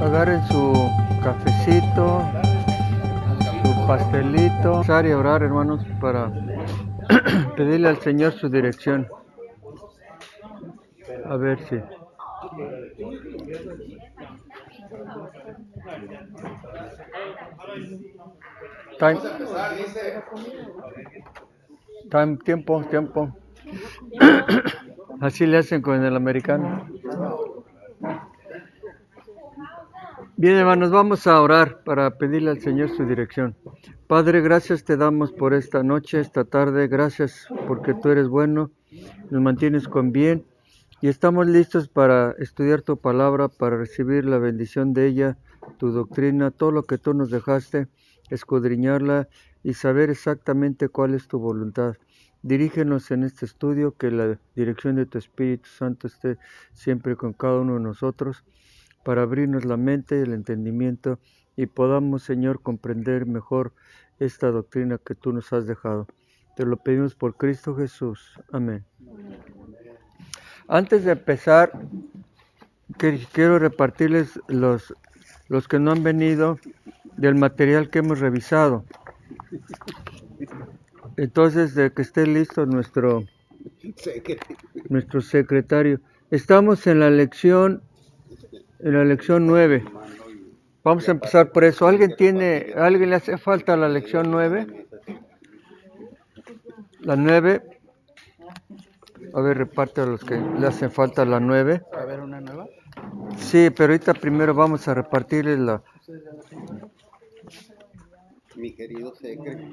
Agarren su cafecito, su pastelito. Y orar, hermanos, para pedirle al Señor su dirección. A ver si. Tiempo. Así le hacen con el americano. Bien, hermanos, vamos a orar para pedirle al Señor su dirección. Padre, gracias te damos por esta noche, esta tarde. Gracias porque tú eres bueno, nos mantienes con bien y estamos listos para estudiar tu palabra, para recibir la bendición de ella, tu doctrina, todo lo que tú nos dejaste, escudriñarla y saber exactamente cuál es tu voluntad. Dirígenos en este estudio, que la dirección de tu Espíritu Santo esté siempre con cada uno de nosotros, para abrirnos la mente y el entendimiento y podamos, Señor, comprender mejor esta doctrina que tú nos has dejado. Te lo pedimos por Cristo Jesús. Amén. Antes de empezar, quiero repartirles los que no han venido del material que hemos revisado. Entonces, de que esté listo nuestro secretario. Estamos en la lección 9. Vamos a empezar por eso. ¿Alguien le hace falta la lección 9? La 9. A ver, reparte a los que le hacen falta la 9. ¿Va a haber una nueva? Sí, pero ahorita primero vamos a repartirles la... Mi querido secre.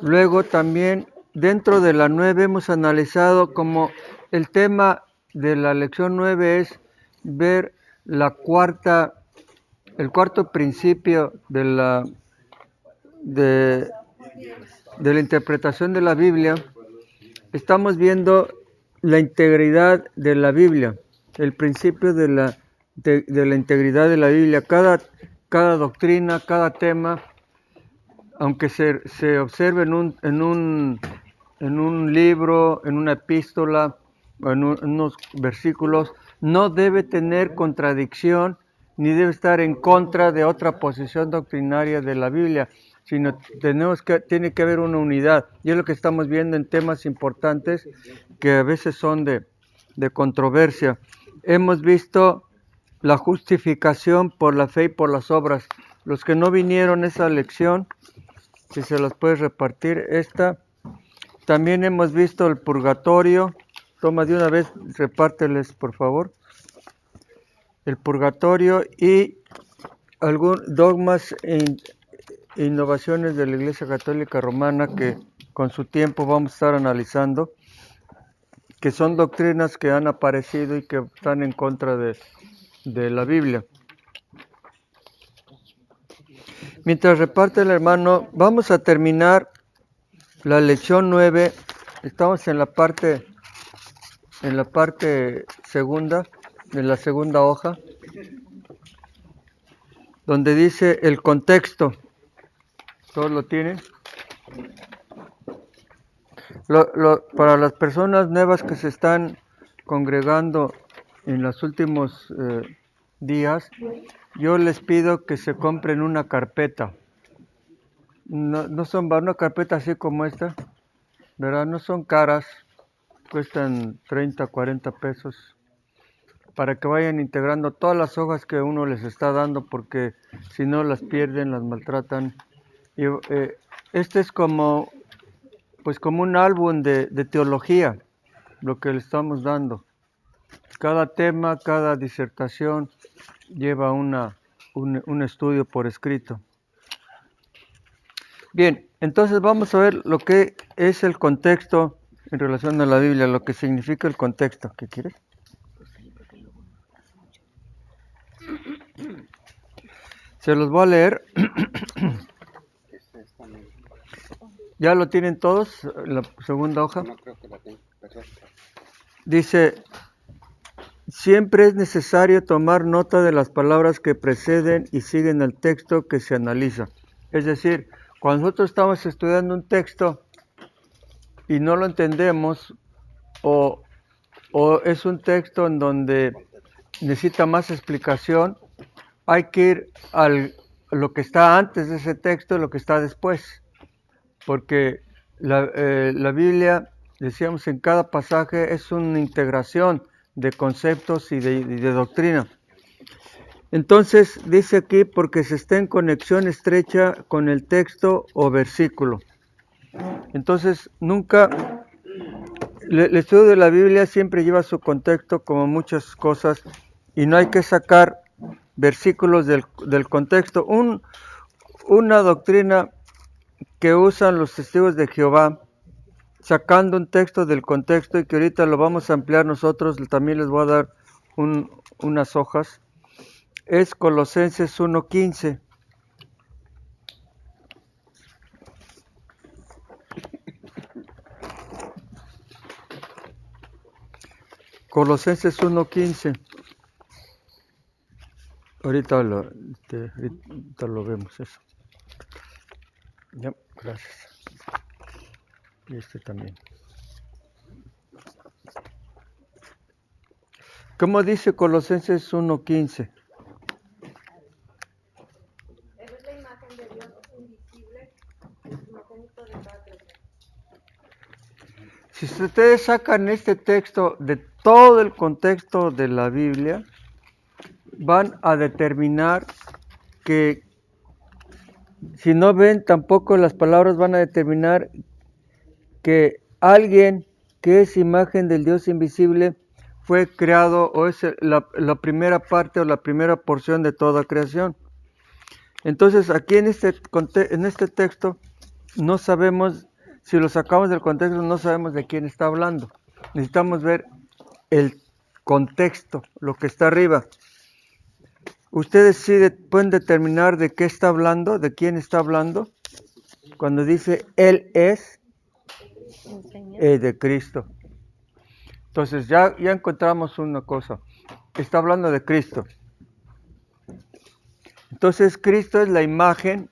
Luego también, dentro de la 9 hemos analizado como el tema de la lección 9 es ver el cuarto principio de la interpretación de la Biblia. Estamos viendo la integridad de la Biblia, el principio de la integridad de la Biblia. Cada doctrina, cada tema, aunque se observe en un libro, en una epístola, o en unos versículos, no debe tener contradicción, ni debe estar en contra de otra posición doctrinaria de la Biblia, sino tiene que haber una unidad. Y es lo que estamos viendo en temas importantes que a veces son de controversia. Hemos visto la justificación por la fe y por las obras. Los que no vinieron a esa lección, si se las puedes repartir, esta. También hemos visto el purgatorio. Toma de una vez, repárteles por favor. El purgatorio y algunos dogmas e innovaciones de la Iglesia Católica Romana que con su tiempo vamos a estar analizando, que son doctrinas que han aparecido y que están en contra de la Biblia. Mientras reparte el hermano, vamos a terminar la lección 9. Estamos en la parte segunda, en la segunda hoja, donde dice el contexto. ¿Todos lo tienen? Para las personas nuevas que se están congregando en los últimos días, yo les pido que se compren una carpeta. No son una carpeta así como esta, ¿verdad? No son caras, cuestan 30, 40 pesos, para que vayan integrando todas las hojas que uno les está dando, porque si no las pierden, las maltratan. Y, este es como un álbum de teología, lo que le estamos dando. Cada tema, cada disertación lleva un estudio por escrito. Bien, entonces vamos a ver lo que es el contexto en relación a la Biblia, lo que significa el contexto. ¿Qué quieres? Se los voy a leer. ¿Ya lo tienen todos? La segunda hoja. No creo que la tenga. Dice: siempre es necesario tomar nota de las palabras que preceden y siguen el texto que se analiza. Es decir, cuando nosotros estamos estudiando un texto y no lo entendemos, o es un texto en donde necesita más explicación, hay que ir a lo que está antes de ese texto y lo que está después, porque la Biblia, decíamos, en cada pasaje es una integración de conceptos y de doctrina. Entonces dice aquí, porque se está en conexión estrecha con el texto o versículo. Entonces nunca, el estudio de la Biblia siempre lleva su contexto, como muchas cosas, y no hay que sacar versículos del contexto. Una doctrina que usan los testigos de Jehová, sacando un texto del contexto, y que ahorita lo vamos a ampliar nosotros, también les voy a dar unas hojas, es Colosenses 1:15. Colosenses 1:15. Ahorita lo vemos eso. Ya, gracias. Y este también. ¿Cómo dice Colosenses 1:15? Él es la imagen de Dios invisible, el primogénito de toda creación. Si ustedes sacan este texto de todo el contexto de la Biblia, van a determinar que, si no ven tampoco las palabras, van a determinar que alguien que es imagen del Dios invisible fue creado, o es la primera parte o la primera porción de toda creación. Entonces aquí en este texto no sabemos, si lo sacamos del contexto, no sabemos de quién está hablando. Necesitamos ver el contexto, lo que está arriba. Ustedes sí pueden determinar de qué está hablando, de quién está hablando, cuando dice Él es de Cristo. Entonces ya encontramos una cosa, está hablando de Cristo. Entonces Cristo es la imagen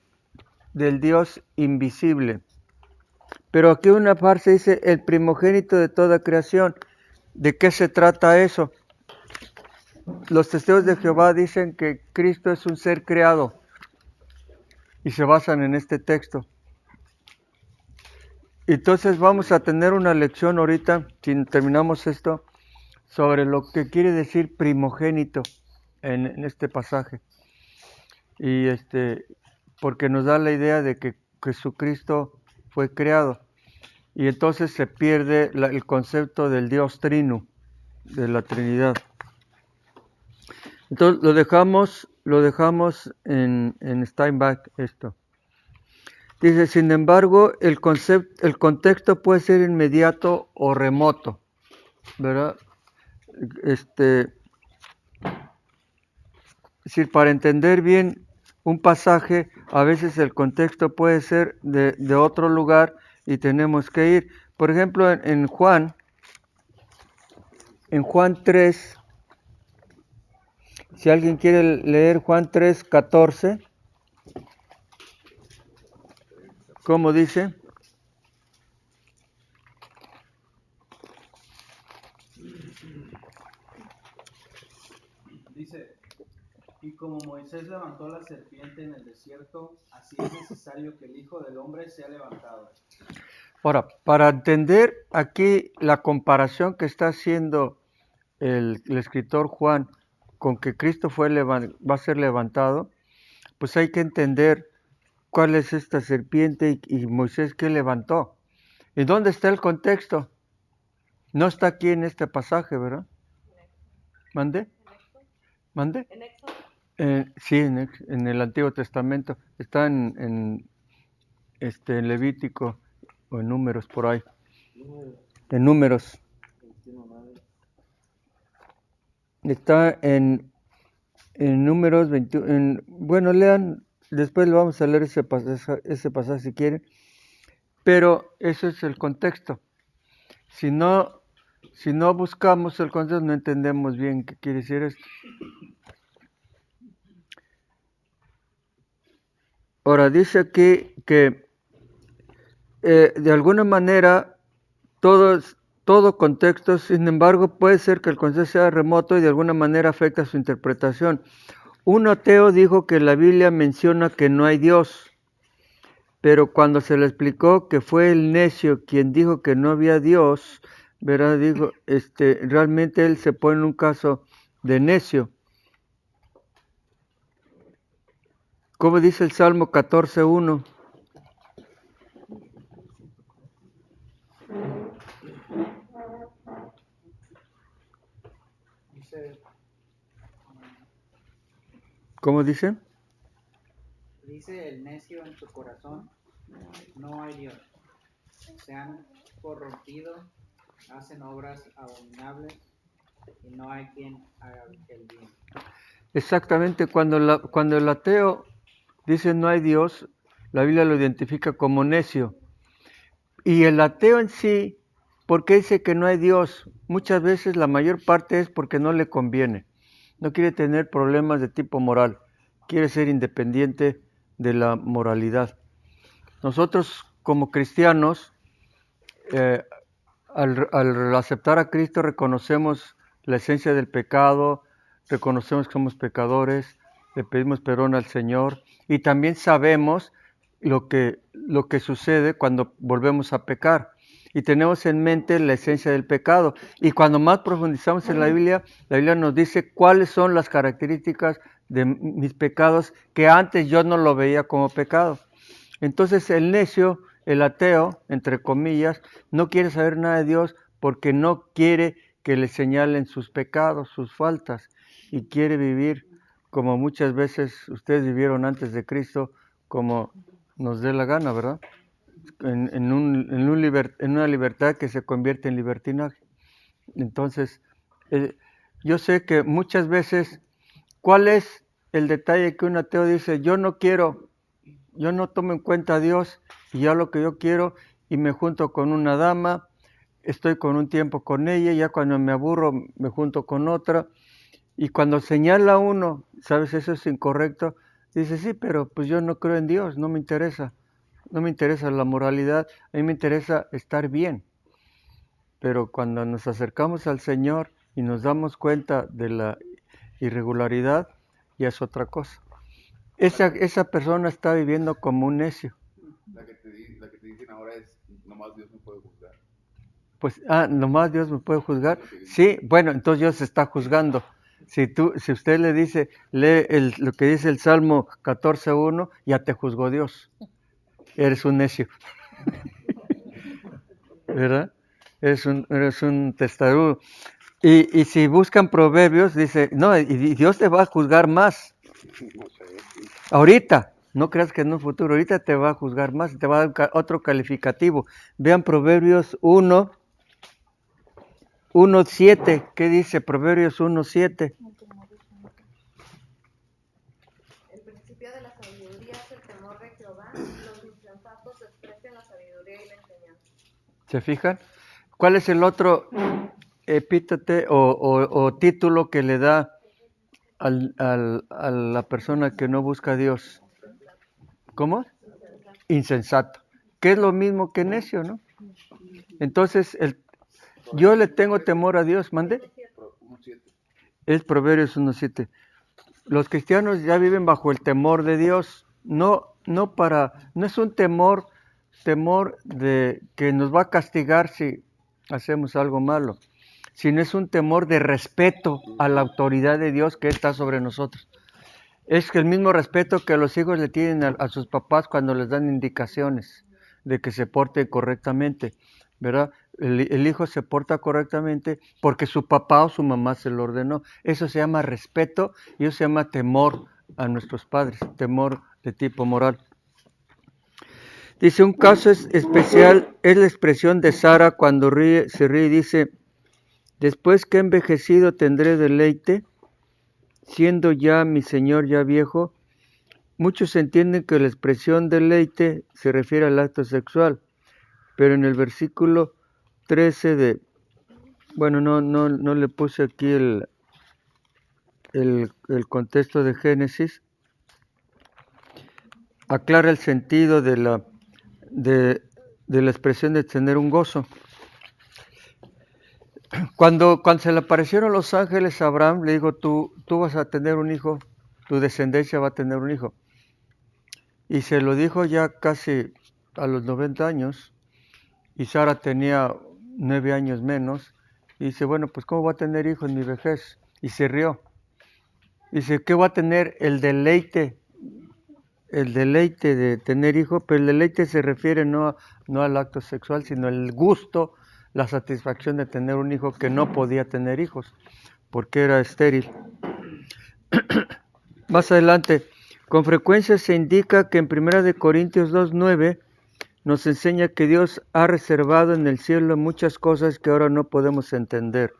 del Dios invisible. Pero aquí una parte dice el primogénito de toda creación. ¿De qué se trata eso? Los testigos de Jehová dicen que Cristo es un ser creado y se basan en este texto. Entonces vamos a tener una lección ahorita, si terminamos esto, sobre lo que quiere decir primogénito en este pasaje. Y porque nos da la idea de que Jesucristo fue creado. Y entonces se pierde el concepto del Dios Trino, de la Trinidad. Entonces lo dejamos en Steinbach esto. Dice, sin embargo, el contexto puede ser inmediato o remoto, ¿verdad? Es decir, para entender bien un pasaje, a veces el contexto puede ser de otro lugar y tenemos que ir. Por ejemplo, en Juan 3, si alguien quiere leer Juan 3:14, ¿cómo dice? Dice, y como Moisés levantó la serpiente en el desierto, así es necesario que el Hijo del Hombre sea levantado. Ahora, para entender aquí la comparación que está haciendo el escritor Juan con que Cristo va a ser levantado, pues hay que entender cuál es esta serpiente y Moisés que levantó. ¿Y dónde está el contexto? No está aquí en este pasaje, ¿verdad? ¿Mande? ¿Mande? ¿En Éxodo? Sí, en el Antiguo Testamento. Está en Levítico o en Números por ahí. En Números. Está en Números 21. Bueno, lean, después le vamos a leer ese pasaje si quieren. Pero ese es el contexto. Si no buscamos el contexto, no entendemos bien qué quiere decir esto. Ahora, dice aquí que de alguna manera todo contexto, sin embargo, puede ser que el contexto sea remoto y de alguna manera afecta su interpretación. Un ateo dijo que la Biblia menciona que no hay Dios, pero cuando se le explicó que fue el necio quien dijo que no había Dios, ¿verdad? Digo, realmente él se pone en un caso de necio. Como dice el Salmo 14:1. ¿Cómo dice? Dice el necio en su corazón, no hay Dios. Se han corrompido, hacen obras abominables y no hay quien haga el bien. Exactamente, cuando el ateo dice no hay Dios, la Biblia lo identifica como necio. Y el ateo en sí, ¿por qué dice que no hay Dios? Muchas veces la mayor parte es porque no le conviene. No quiere tener problemas de tipo moral. Quiere ser independiente de la moralidad. Nosotros como cristianos, al aceptar a Cristo reconocemos la esencia del pecado, reconocemos que somos pecadores, le pedimos perdón al Señor y también sabemos lo que sucede cuando volvemos a pecar. Y tenemos en mente la esencia del pecado. Y cuando más profundizamos en la Biblia nos dice cuáles son las características de mis pecados que antes yo no lo veía como pecado. Entonces el necio, el ateo, entre comillas, no quiere saber nada de Dios porque no quiere que le señalen sus pecados, sus faltas, y quiere vivir como muchas veces ustedes vivieron antes de Cristo, como nos dé la gana, ¿verdad? En una libertad que se convierte en libertinaje. Entonces, yo sé que muchas veces, ¿cuál es el detalle que un ateo dice? Yo no tomo en cuenta a Dios y ya lo que yo quiero y me junto con una dama, estoy con un tiempo con ella, ya cuando me aburro me junto con otra y cuando señala uno, ¿sabes? Eso es incorrecto, dice sí, pero pues yo no creo en Dios, no me interesa la moralidad, a mí me interesa estar bien. Pero cuando nos acercamos al Señor y nos damos cuenta de la irregularidad, ya es otra cosa. Esa persona está viviendo como un necio. La que te dicen ahora es, nomás Dios me puede juzgar. Pues, nomás Dios me puede juzgar. Sí, bueno, entonces Dios está juzgando. Si usted le dice, lee lo que dice el Salmo 14:1, ya te juzgó Dios. Eres un necio. ¿Verdad? Eres un testarudo. Y si buscan proverbios, dice, no, y Dios te va a juzgar más. No sé. Ahorita, no creas que en un futuro, ahorita te va a juzgar más, te va a dar otro calificativo. Vean Proverbios 1:7. ¿Qué dice Proverbios 1:7? El principio de la sabiduría es el temor de Jehová. Los insensatos desprecian la sabiduría y la enseñanza. ¿Se fijan? ¿Cuál es el otro epíteto o título que le da a la persona que no busca a Dios? ¿Cómo? Insensato. Que es lo mismo que necio, ¿no? Entonces, yo le tengo temor a Dios, ¿mande? 1:7. Es Proverbios 1:7. Los cristianos ya viven bajo el temor de Dios, no es un temor de que nos va a castigar si hacemos algo malo, sino es un temor de respeto a la autoridad de Dios que está sobre nosotros. Es el mismo respeto que los hijos le tienen a sus papás cuando les dan indicaciones de que se porten correctamente, ¿verdad? El hijo se porta correctamente porque su papá o su mamá se lo ordenó. Eso se llama respeto y eso se llama temor a nuestros padres, temor de tipo moral. Dice, un caso especial es la expresión de Sara cuando se ríe y dice, después que he envejecido tendré deleite, siendo ya mi señor ya viejo. Muchos entienden que la expresión deleite se refiere al acto sexual, pero en el versículo 13 no le puse aquí el contexto de Génesis, aclara el sentido de la expresión de tener un gozo. Cuando se le aparecieron los ángeles a Abraham, le dijo, tú vas a tener un hijo, tu descendencia va a tener un hijo. Y se lo dijo ya casi a los 90 años, y Sara tenía 9 años menos, y dice, bueno, pues ¿cómo va a tener hijo en mi vejez? Y se rió. Dice, ¿qué va a tener? El deleite de tener hijo, pero el deleite se refiere no al acto sexual, sino el gusto, la satisfacción de tener un hijo que no podía tener hijos, porque era estéril. Más adelante, con frecuencia se indica que en 1 Corintios 2:9 nos enseña que Dios ha reservado en el cielo muchas cosas que ahora no podemos entender.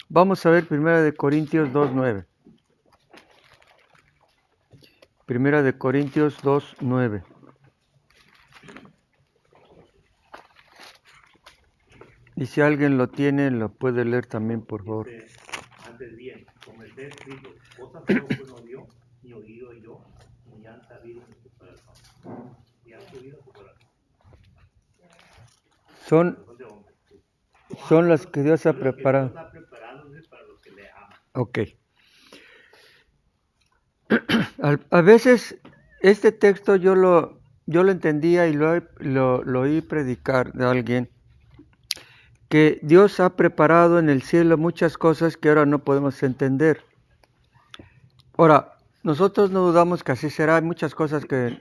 Vamos a ver 1 Corintios 2:9. 1 Corintios 2:9. Y si alguien lo tiene, lo puede leer también, por favor. Antes bien, como está escrito, cosas que ojo no vio, ni oído yo, ni han sabido en su corazón. Ni han subido a su corazón. Son las que Dios ha preparado. Dios ha preparado para los que le aman. Ok. A veces este texto yo lo entendía y lo oí predicar de alguien, que Dios ha preparado en el cielo muchas cosas que ahora no podemos entender. Ahora, nosotros no dudamos que así será, hay muchas cosas que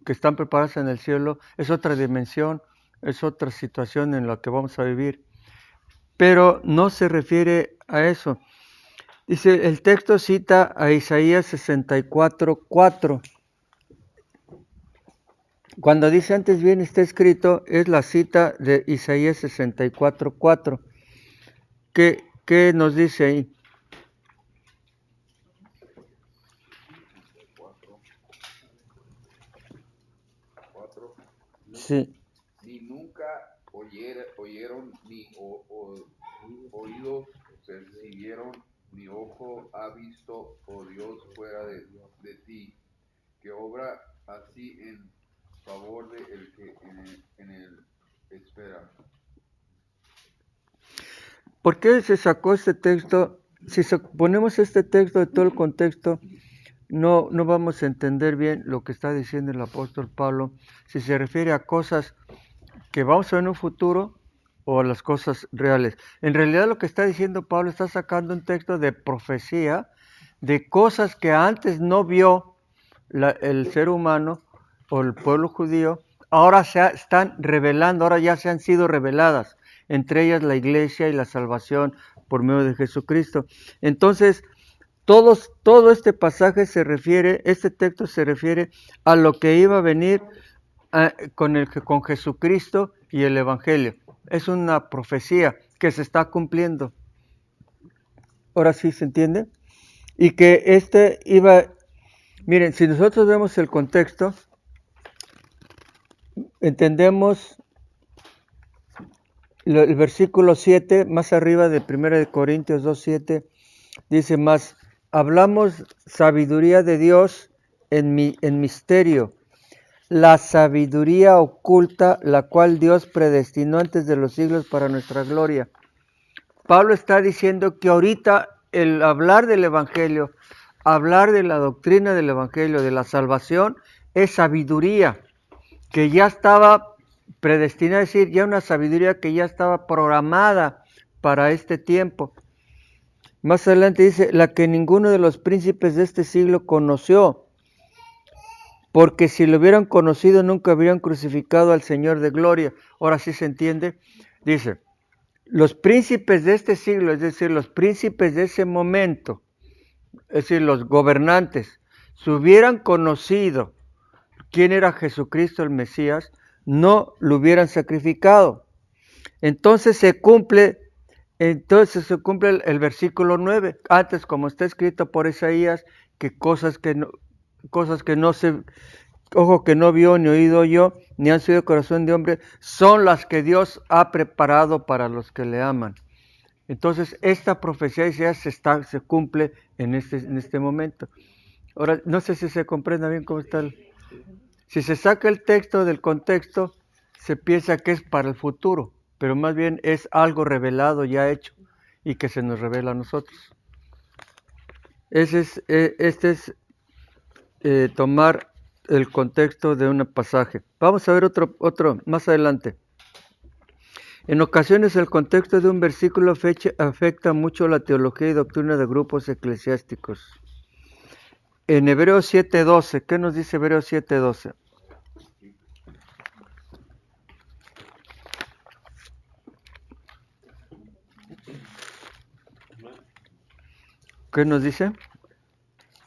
están preparadas en el cielo, es otra dimensión, es otra situación en la que vamos a vivir, pero no se refiere a eso. Dice, el texto cita a Isaías 64:4. Cuando dice antes bien está escrito, es la cita de Isaías 64:4. ¿Qué nos dice ahí? Sí. Ni nunca oyeron, ni oídos percibieron, ni ojo ha visto, oh Dios, fuera de ti, que obra así en favor de el que en él espera. ¿Por qué se sacó este texto? Si ponemos este texto de todo el contexto, no vamos a entender bien lo que está diciendo el apóstol Pablo, si se refiere a cosas que vamos a ver en un futuro o a las cosas reales. En realidad lo que está diciendo Pablo, está sacando un texto de profecía, de cosas que antes no vio el ser humano o el pueblo judío, ahora se están revelando, ahora ya se han sido reveladas, entre ellas la iglesia y la salvación por medio de Jesucristo. Entonces, todo este pasaje este texto se refiere a lo que iba a venir con Jesucristo y el Evangelio. Es una profecía que se está cumpliendo. Ahora sí se entiende. Y que miren, si nosotros vemos el contexto, entendemos el versículo 7, más arriba de 1 Corintios 2:7, dice más, hablamos sabiduría de Dios en misterio, la sabiduría oculta, la cual Dios predestinó antes de los siglos para nuestra gloria. Pablo está diciendo que ahorita el hablar del Evangelio, hablar de la doctrina del Evangelio, de la salvación, es sabiduría que ya estaba predestinada, es decir, ya una sabiduría que ya estaba programada para este tiempo. Más adelante dice, la que ninguno de los príncipes de este siglo conoció, porque si lo hubieran conocido nunca habrían crucificado al Señor de gloria. Ahora sí se entiende. Dice, los príncipes de este siglo, es decir, los príncipes de ese momento, es decir, los gobernantes, si hubieran conocido quién era Jesucristo el Mesías, no lo hubieran sacrificado. Entonces se cumple el versículo 9, antes como está escrito por Isaías, que cosas que no se, ojo que no vio ni oído yo, ni han sido corazón de hombre, son las que Dios ha preparado para los que le aman. Entonces esta profecía ya se cumple en este momento. Ahora, no sé si se comprende bien cómo está si se saca el texto del contexto, se piensa que es para el futuro, pero más bien es algo revelado, ya hecho, y que se nos revela a nosotros. Este es tomar el contexto de un pasaje. Vamos a ver otro más adelante. En ocasiones el contexto de un versículo afecta mucho la teología y doctrina de grupos eclesiásticos. En Hebreos 7:12, ¿qué nos dice Hebreos 7:12? ¿Qué nos dice?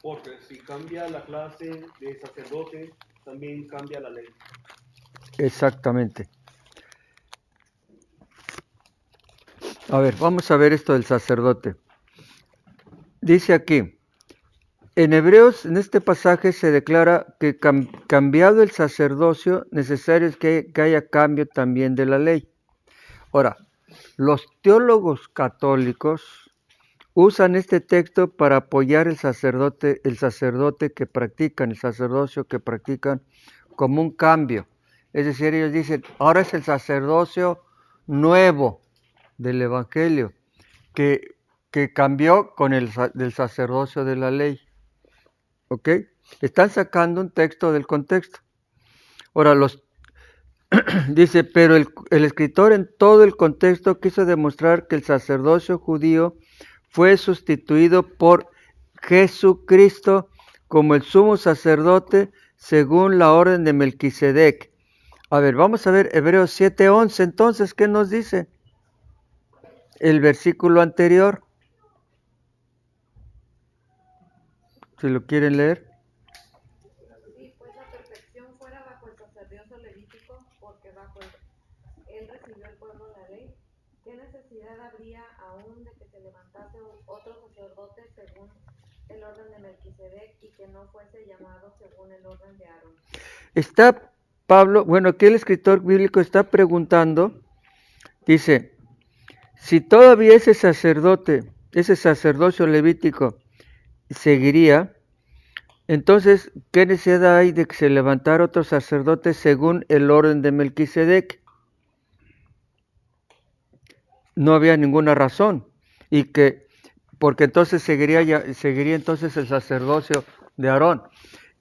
Porque si cambia la clase de sacerdote, también cambia la ley. Exactamente. A ver, vamos a ver esto del sacerdote. Dice aquí, en Hebreos, en este pasaje se declara que cambiado el sacerdocio, necesario es que haya cambio también de la ley. Ahora, los teólogos católicos usan este texto para apoyar el sacerdote que practican, el sacerdocio que practican como un cambio. Es decir, ellos dicen, ahora es el sacerdocio nuevo del Evangelio, que cambió con del sacerdocio de la ley. ¿Ok? Están sacando un texto del contexto. Ahora, dice, pero el escritor en todo el contexto quiso demostrar que el sacerdocio judío fue sustituido por Jesucristo como el sumo sacerdote según la orden de Melquisedec. A ver, vamos a ver Hebreos 7:11. Entonces, ¿qué nos dice? El versículo anterior. Si lo quieren leer. Sí, pues la perfección fuera bajo el sacerdocio levítico, porque bajo él recibió el pueblo la ley. ¿Qué necesidad habría aún de que se levantase otro sacerdote según el orden de Melquisedec y que no fuese llamado según el orden de Aarón? Está Pablo, bueno, aquí el escritor bíblico está preguntando, dice, si todavía ese sacerdocio levítico seguiría, entonces, ¿qué necesidad hay de que se levantara otro sacerdote según el orden de Melquisedec? No había ninguna razón, porque entonces seguiría entonces el sacerdocio de Aarón.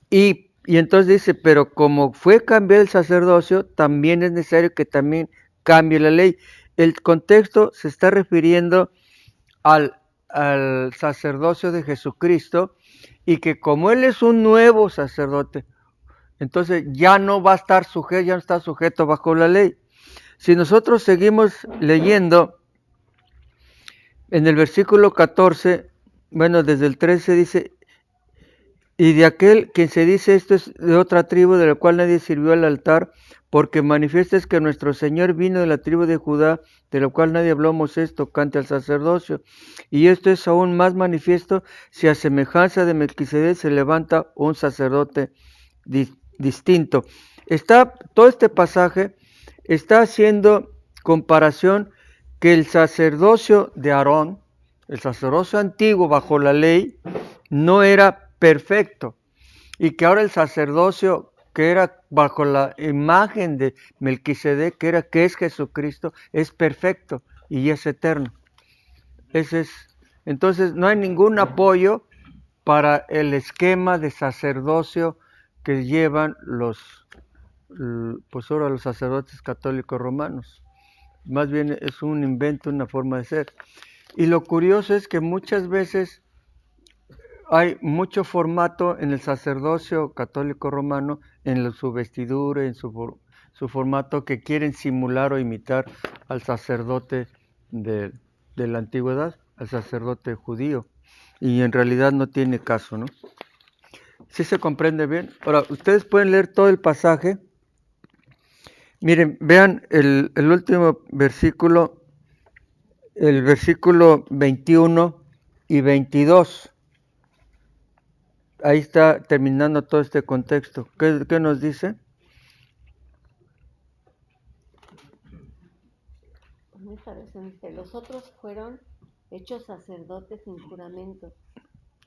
Y entonces dice, pero como fue cambiar el sacerdocio, también es necesario que también cambie la ley. El contexto se está refiriendo al sacerdocio de Jesucristo, y que como Él es un nuevo sacerdote, entonces ya no va a estar sujeto, ya no está sujeto bajo la ley. Si nosotros seguimos leyendo, en el versículo 14, bueno, desde el 13 dice, y de aquel que se dice esto es de otra tribu de la cual nadie sirvió al altar, porque manifiesta es que nuestro Señor vino de la tribu de Judá, de la cual nadie habló Moisés tocante al sacerdocio. Y esto es aún más manifiesto si a semejanza de Melquisedec se levanta un sacerdote distinto. Todo este pasaje está haciendo comparación que el sacerdocio de Aarón, el sacerdocio antiguo bajo la ley, no era perfecto, y que ahora el sacerdocio que era bajo la imagen de Melquisedec, que es Jesucristo, es perfecto y es eterno. Entonces no hay ningún apoyo para el esquema de sacerdocio que llevan pues ahora los sacerdotes católicos romanos. Más bien es un invento, una forma de ser. Y lo curioso es que muchas veces hay mucho formato en el sacerdocio católico romano, en su vestidura, en su formato, que quieren simular o imitar al sacerdote de la antigüedad, al sacerdote judío, y en realidad no tiene caso, ¿no? ¿Sí se comprende bien? Ahora, ustedes pueden leer todo el pasaje. Miren, vean el último versículo, el versículo 21 y 22. Ahí está terminando todo este contexto. ¿Qué nos dice? Muy parecido. Los otros fueron hechos sacerdotes sin juramento,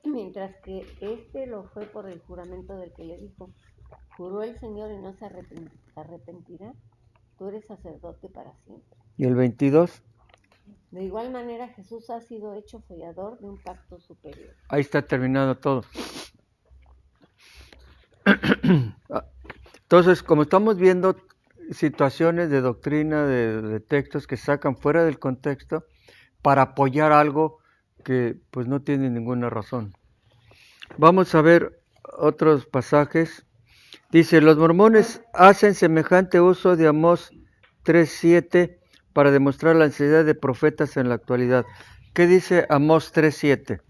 mientras que este lo fue por el juramento del que le dijo, juró el Señor y no se arrepentirá, tú eres sacerdote para siempre. ¿Y el 22? De igual manera Jesús ha sido hecho follador de un pacto superior. Ahí está terminado todo. Entonces, como estamos viendo situaciones de doctrina, de textos que sacan fuera del contexto para apoyar algo que pues no tiene ninguna razón. Vamos a ver otros pasajes. Dice, los mormones hacen semejante uso de Amós 3:7 para demostrar la necesidad de profetas en la actualidad. ¿Qué dice Amós 3:7?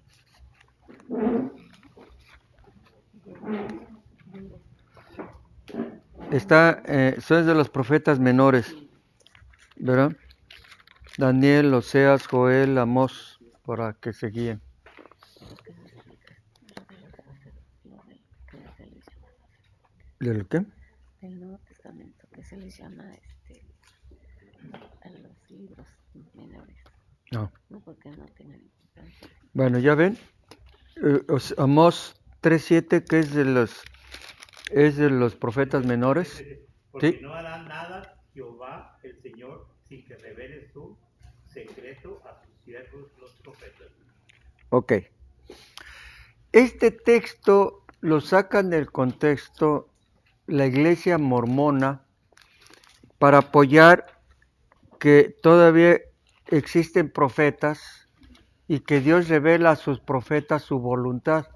Son de los profetas menores, ¿verdad? Daniel, Oseas, Joel, Amós, para que se guíen. ¿Del qué? Del Nuevo Testamento, que se les llama a los libros menores. No. No, porque no tengan importancia. Bueno, ya ven, Amós 3:7, que es de los profetas menores. Porque ¿Sí? no hará nada Jehová el Señor sin que revele su secreto a sus siervos los profetas. Ok. Este texto lo sacan del contexto la iglesia mormona para apoyar que todavía existen profetas y que Dios revela a sus profetas su voluntad.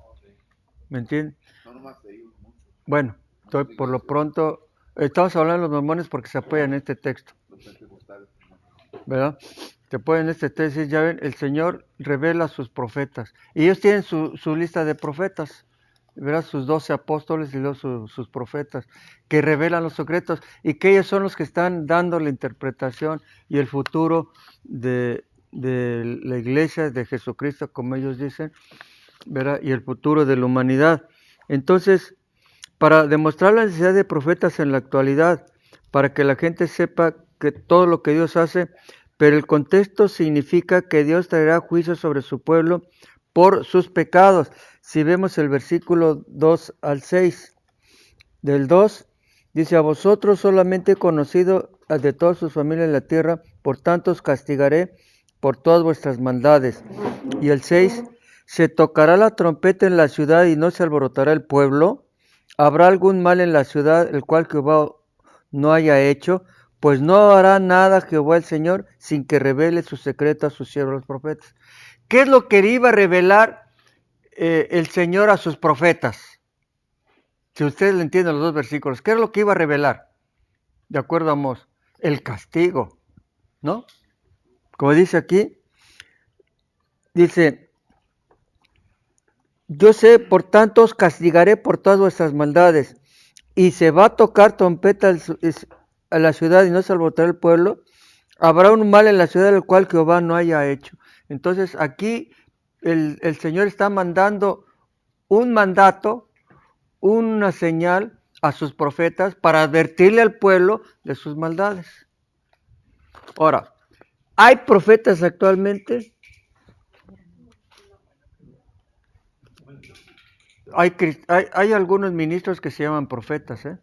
¿Me entienden? No nomás ellos, muchos. Bueno, por lo pronto, estamos hablando de los mormones porque se apoyan en este texto, Los pentecostales. ¿verdad? Se apoyan en este texto y ya ven, el Señor revela a sus profetas. Y ellos tienen su lista de profetas, ¿verdad? Sus 12 apóstoles y luego sus profetas, que revelan los secretos y que ellos son los que están dando la interpretación y el futuro de la iglesia de Jesucristo, como ellos dicen, ¿verdad? Y el futuro de la humanidad. Entonces, para demostrar la necesidad de profetas en la actualidad, para que la gente sepa que todo lo que Dios hace, pero el contexto significa que Dios traerá juicio sobre su pueblo por sus pecados. Si vemos el versículo 2 al 6, del 2, dice, a vosotros solamente he conocido de todas sus familias en la tierra, por tanto os castigaré por todas vuestras maldades. Y el 6, se tocará la trompeta en la ciudad y no se alborotará el pueblo. ¿Habrá algún mal en la ciudad el cual Jehová no haya hecho? Pues no hará nada Jehová el Señor sin que revele su secreto a sus siervos los profetas. ¿Qué es lo que iba a revelar el Señor a sus profetas? Si ustedes le entienden los dos versículos, ¿qué es lo que iba a revelar? De acuerdo a Amós, el castigo, ¿no? Como dice aquí, dice, yo sé, por tanto os castigaré por todas vuestras maldades, y se va a tocar trompeta a la ciudad y no se alborotará el pueblo. Habrá un mal en la ciudad del cual Jehová no haya hecho. Entonces aquí el Señor está mandando un mandato, una señal a sus profetas para advertirle al pueblo de sus maldades. Ahora, ¿hay profetas actualmente? Hay algunos ministros que se llaman profetas, ¿eh?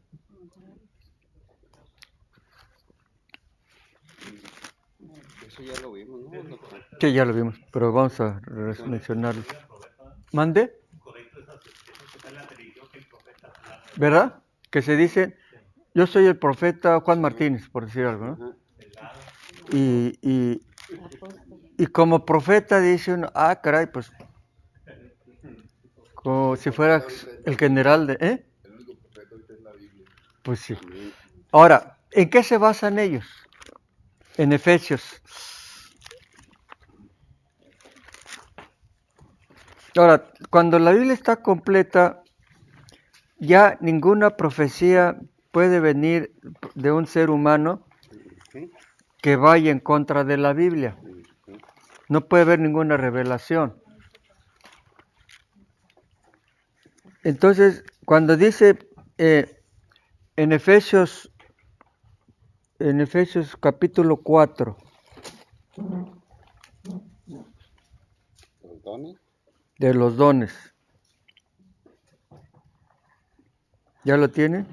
Eso ya lo vimos, ¿no, doctor? Sí, ya lo vimos, pero vamos a mencionarlo. ¿Mande? ¿Verdad? Que se dice, yo soy el profeta Juan Martínez, por decir algo, ¿no? Y como profeta dice uno, caray, pues, como si fuera el general de, El único profeta ahorita es la Biblia. Pues sí. Ahora, ¿en qué se basan ellos? En Efesios. Ahora, cuando la Biblia está completa, ya ninguna profecía puede venir de un ser humano que vaya en contra de la Biblia. No puede haber ninguna revelación. Entonces, cuando dice en Efesios capítulo 4, ¿Los dones? de los dones. ¿Ya lo tienen?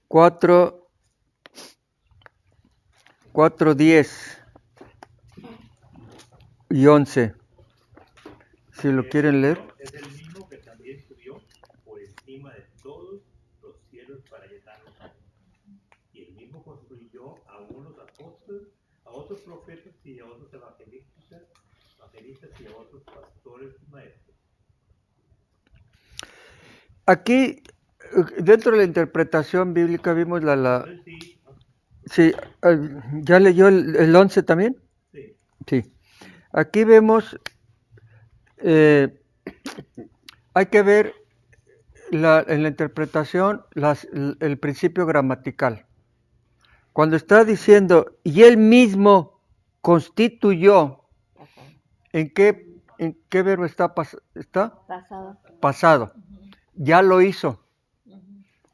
4:10 y 11. Si lo quieren leer. Es el mismo que profetas y a otros evangelistas y a otros pastores y maestros. Aquí, dentro de la interpretación bíblica, vimos Sí, ¿ya leyó el 11 también? Sí. Sí. Aquí vemos, hay que ver en la interpretación el principio gramatical. Cuando está diciendo, y él mismo constituyó, ¿en qué verbo está? Pasado. Pasado. Ya lo hizo.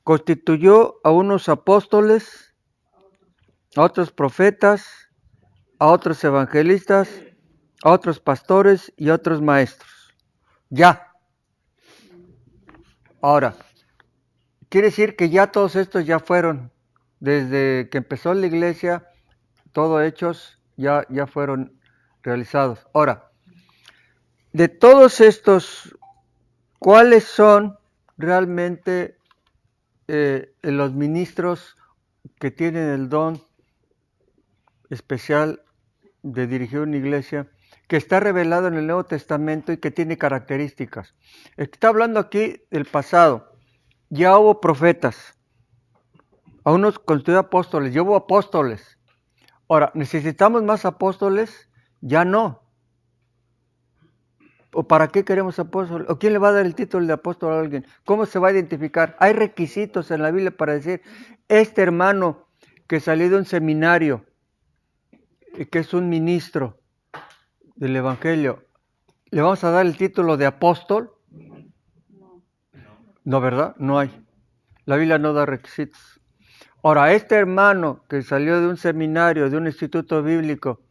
Constituyó a unos apóstoles, a otros profetas, a otros evangelistas, a otros pastores y a otros maestros. Ya. Ahora, quiere decir que ya todos estos ya fueron, desde que empezó la iglesia, todos hechos ya fueron realizados. Ahora, de todos estos, ¿cuáles son realmente los ministros que tienen el don especial de dirigir una iglesia, que está revelado en el Nuevo Testamento y que tiene características? Está hablando aquí del pasado. Ya hubo profetas, a unos constituyó apóstoles, ya hubo apóstoles. Ahora, ¿necesitamos más apóstoles? Ya no. ¿O para qué queremos apóstoles? ¿O quién le va a dar el título de apóstol a alguien? ¿Cómo se va a identificar? Hay requisitos en la Biblia para decir, este hermano que salió de un seminario, que es un ministro del Evangelio, ¿le vamos a dar el título de apóstol? No, ¿verdad? No hay. La Biblia no da requisitos. Ahora, este hermano que salió de un seminario, de un instituto bíblico,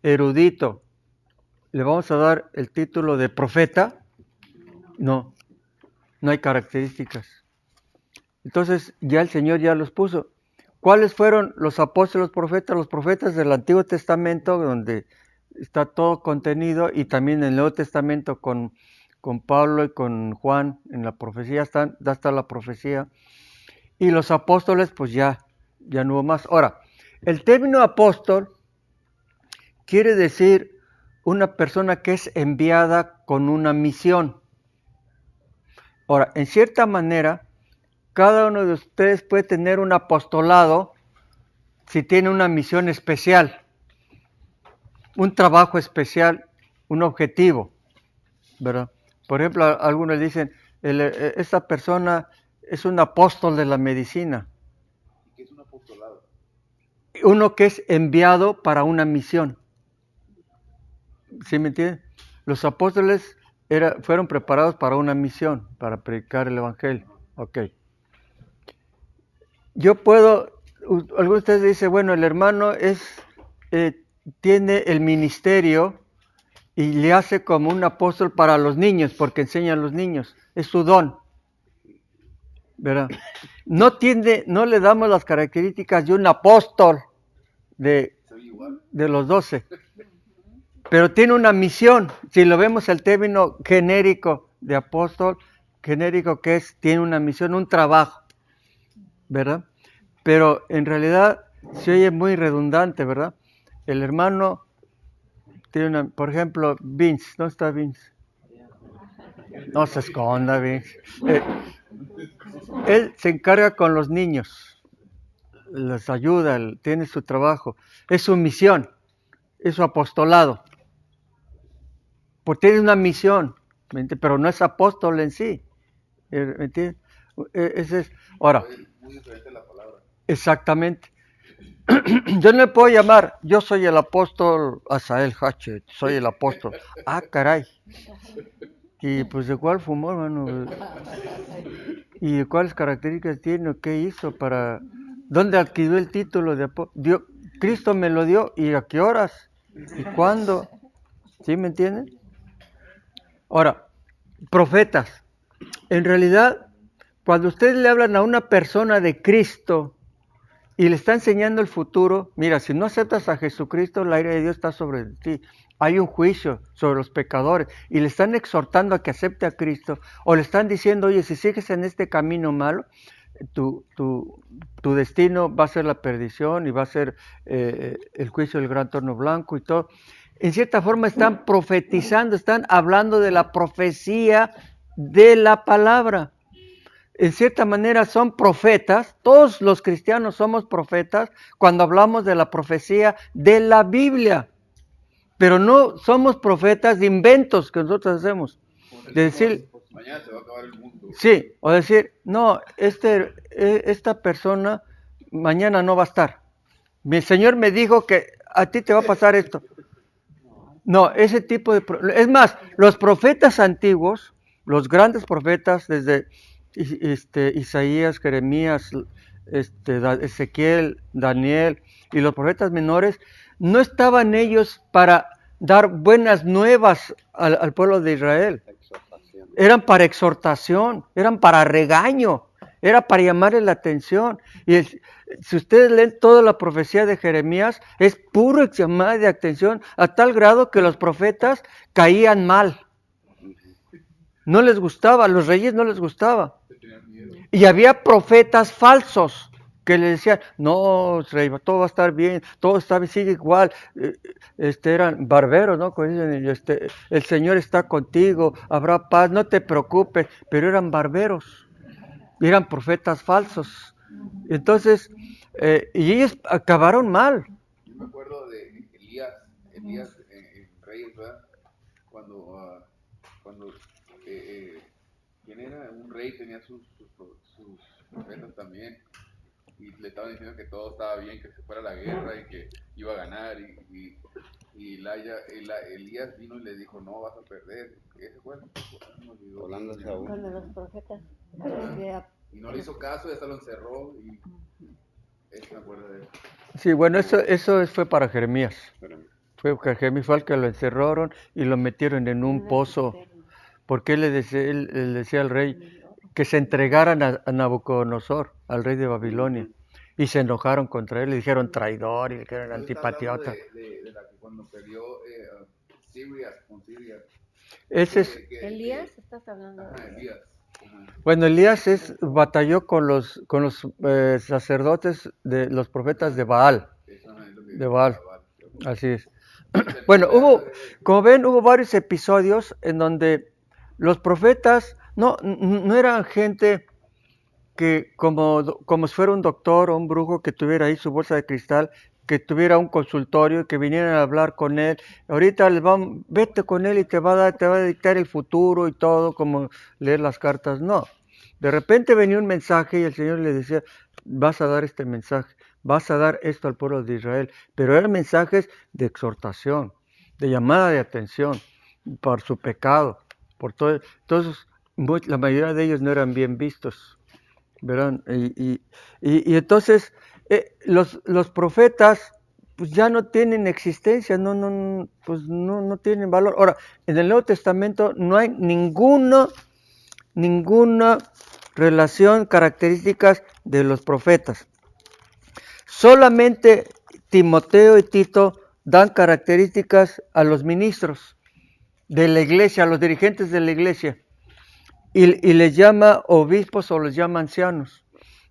erudito, ¿le vamos a dar el título de profeta? No, no hay características. Entonces, ya el Señor ya los puso. ¿Cuáles fueron los apóstoles, los profetas del Antiguo Testamento, donde está todo contenido, y también en el Nuevo Testamento con Pablo y con Juan, en la profecía, está la profecía, y los apóstoles, pues ya no hubo más. Ahora, el término apóstol quiere decir una persona que es enviada con una misión. Ahora, en cierta manera, cada uno de ustedes puede tener un apostolado si tiene una misión especial, un trabajo especial, un objetivo, ¿verdad? Por ejemplo, algunos dicen, esta persona es un apóstol de la medicina. ¿Y qué es un apostolado? Uno que es enviado para una misión. ¿Sí me entienden? Los apóstoles fueron preparados para una misión, para predicar el Evangelio. Ok. Algunos de ustedes dicen, bueno, el hermano tiene el ministerio y le hace como un apóstol para los niños, porque enseña a los niños. Es su don, ¿verdad? No le damos las características de un apóstol de los 12, pero tiene una misión. Si lo vemos el término genérico de apóstol, genérico que tiene una misión, un trabajo, ¿verdad? Pero en realidad se oye muy redundante, ¿verdad? El hermano tiene por ejemplo, Vince, ¿dónde está Vince? No se esconda, Vince. Él se encarga con los niños, les ayuda, tiene su trabajo, es su misión, es su apostolado. Porque tiene una misión, pero no es apóstol en sí. ¿Me entiendes? Ahora, muy diferente la palabra. Exactamente. Yo no le puedo llamar, yo soy el apóstol Asael Hachet, soy el apóstol. Ah, caray. Y pues, ¿de cuál fumó, hermano? ¿Y de cuáles características tiene? ¿Qué hizo para...? ¿Dónde adquirió el título de apóstol? Cristo me lo dio, ¿y a qué horas? ¿Y cuándo? ¿Sí me entienden? Ahora, profetas. En realidad, cuando ustedes le hablan a una persona de Cristo y le está enseñando el futuro, mira, si no aceptas a Jesucristo, la ira de Dios está sobre ti. Hay un juicio sobre los pecadores y le están exhortando a que acepte a Cristo, o le están diciendo, oye, si sigues en este camino malo, tu destino va a ser la perdición y va a ser el juicio del gran trono blanco y todo. En cierta forma están profetizando, están hablando de la profecía de la palabra. En cierta manera son profetas, todos los cristianos somos profetas cuando hablamos de la profecía de la Biblia, pero no somos profetas de inventos que nosotros hacemos, de decir, mañana se va a acabar el mundo. sí, o decir, no, esta persona mañana no va a estar. Mi Señor me dijo que a ti te va a pasar esto. No, ese tipo de... Es más, los profetas antiguos, los grandes profetas desde Isaías, Jeremías, Ezequiel, Daniel y los profetas menores, no estaban ellos para dar buenas nuevas al pueblo de Israel. Eran para exhortación, eran para regaño, era para llamarle la atención. Y si ustedes leen toda la profecía de Jeremías, es puro llamada de atención, a tal grado que los profetas caían mal. No les gustaba, a los reyes no les gustaba. Y había profetas falsos que le decían, no, rey, todo va a estar bien, todo está bien, sigue igual. Eran barberos, ¿no? El Señor está contigo, habrá paz, no te preocupes, pero eran barberos, eran profetas falsos. Entonces, y ellos acabaron mal. Yo me acuerdo de Elías en Reyes, ¿verdad? Cuando ¿quién era? Un rey tenía sus profetas también, y le estaban diciendo que todo estaba bien, que se fuera a la guerra y que iba a ganar, y Elías vino y le dijo, no, vas a perder. Ese fue, Hablando de Saúl. Cuando los profetas y no le hizo caso y hasta lo encerró, y eso me acuerdo de él. Sí, bueno, eso fue para Jeremías. Fue el que lo encerraron y lo metieron en un pozo, porque él le decía al rey que se entregaran a Nabucodonosor, al rey de Babilonia, y se enojaron contra él, le dijeron traidor y le dijeron antipatriota. De la que cuando perdió Siria, con Siria. Ese es, Elías, ¿estás hablando? Ajá, Elías. bueno, Elías batalló con los sacerdotes de los profetas de Baal. De Baal, así es. Bueno, como ven, hubo varios episodios en donde los profetas no eran gente que como si fuera un doctor o un brujo que tuviera ahí su bolsa de cristal, que tuviera un consultorio, que vinieran a hablar con él. Ahorita vete con él y te va a dictar el futuro y todo, como leer las cartas. No. De repente venía un mensaje y el Señor le decía, vas a dar este mensaje, vas a dar esto al pueblo de Israel. Pero eran mensajes de exhortación, de llamada de atención por su pecado, por todo. Entonces, la mayoría de ellos no eran bien vistos, ¿verdad? Y entonces los profetas pues ya no tienen existencia, no tienen valor. Ahora, en el Nuevo Testamento no hay ninguna relación, características de los profetas. Solamente Timoteo y Tito dan características a los ministros de la iglesia, a los dirigentes de la iglesia, y les llama obispos o los llama ancianos.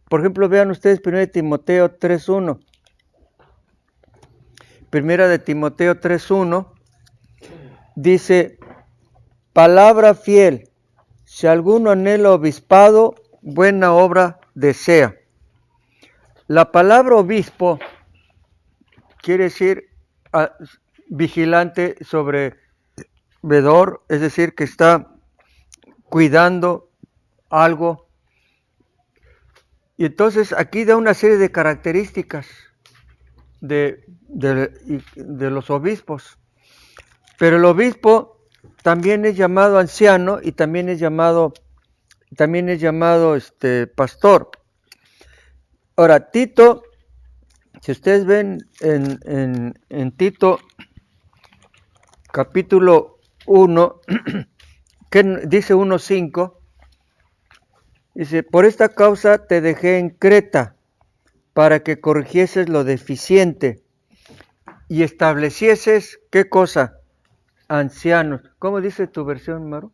Por ejemplo, vean ustedes 1 Timoteo 3.1. 1 Timoteo 3.1 dice, palabra fiel, si alguno anhela obispado, buena obra desea. La palabra obispo quiere decir vigilante sobre vedor, es decir, que está cuidando algo. Y entonces aquí da una serie de características de los obispos. Pero el obispo también es llamado anciano y también es llamado pastor. Ahora, Tito, si ustedes ven en Tito capítulo 1, que dice 1:5, dice, por esta causa te dejé en Creta, para que corrigieses lo deficiente y establecieses, ¿qué cosa? Ancianos. ¿Cómo dice tu versión, Maru?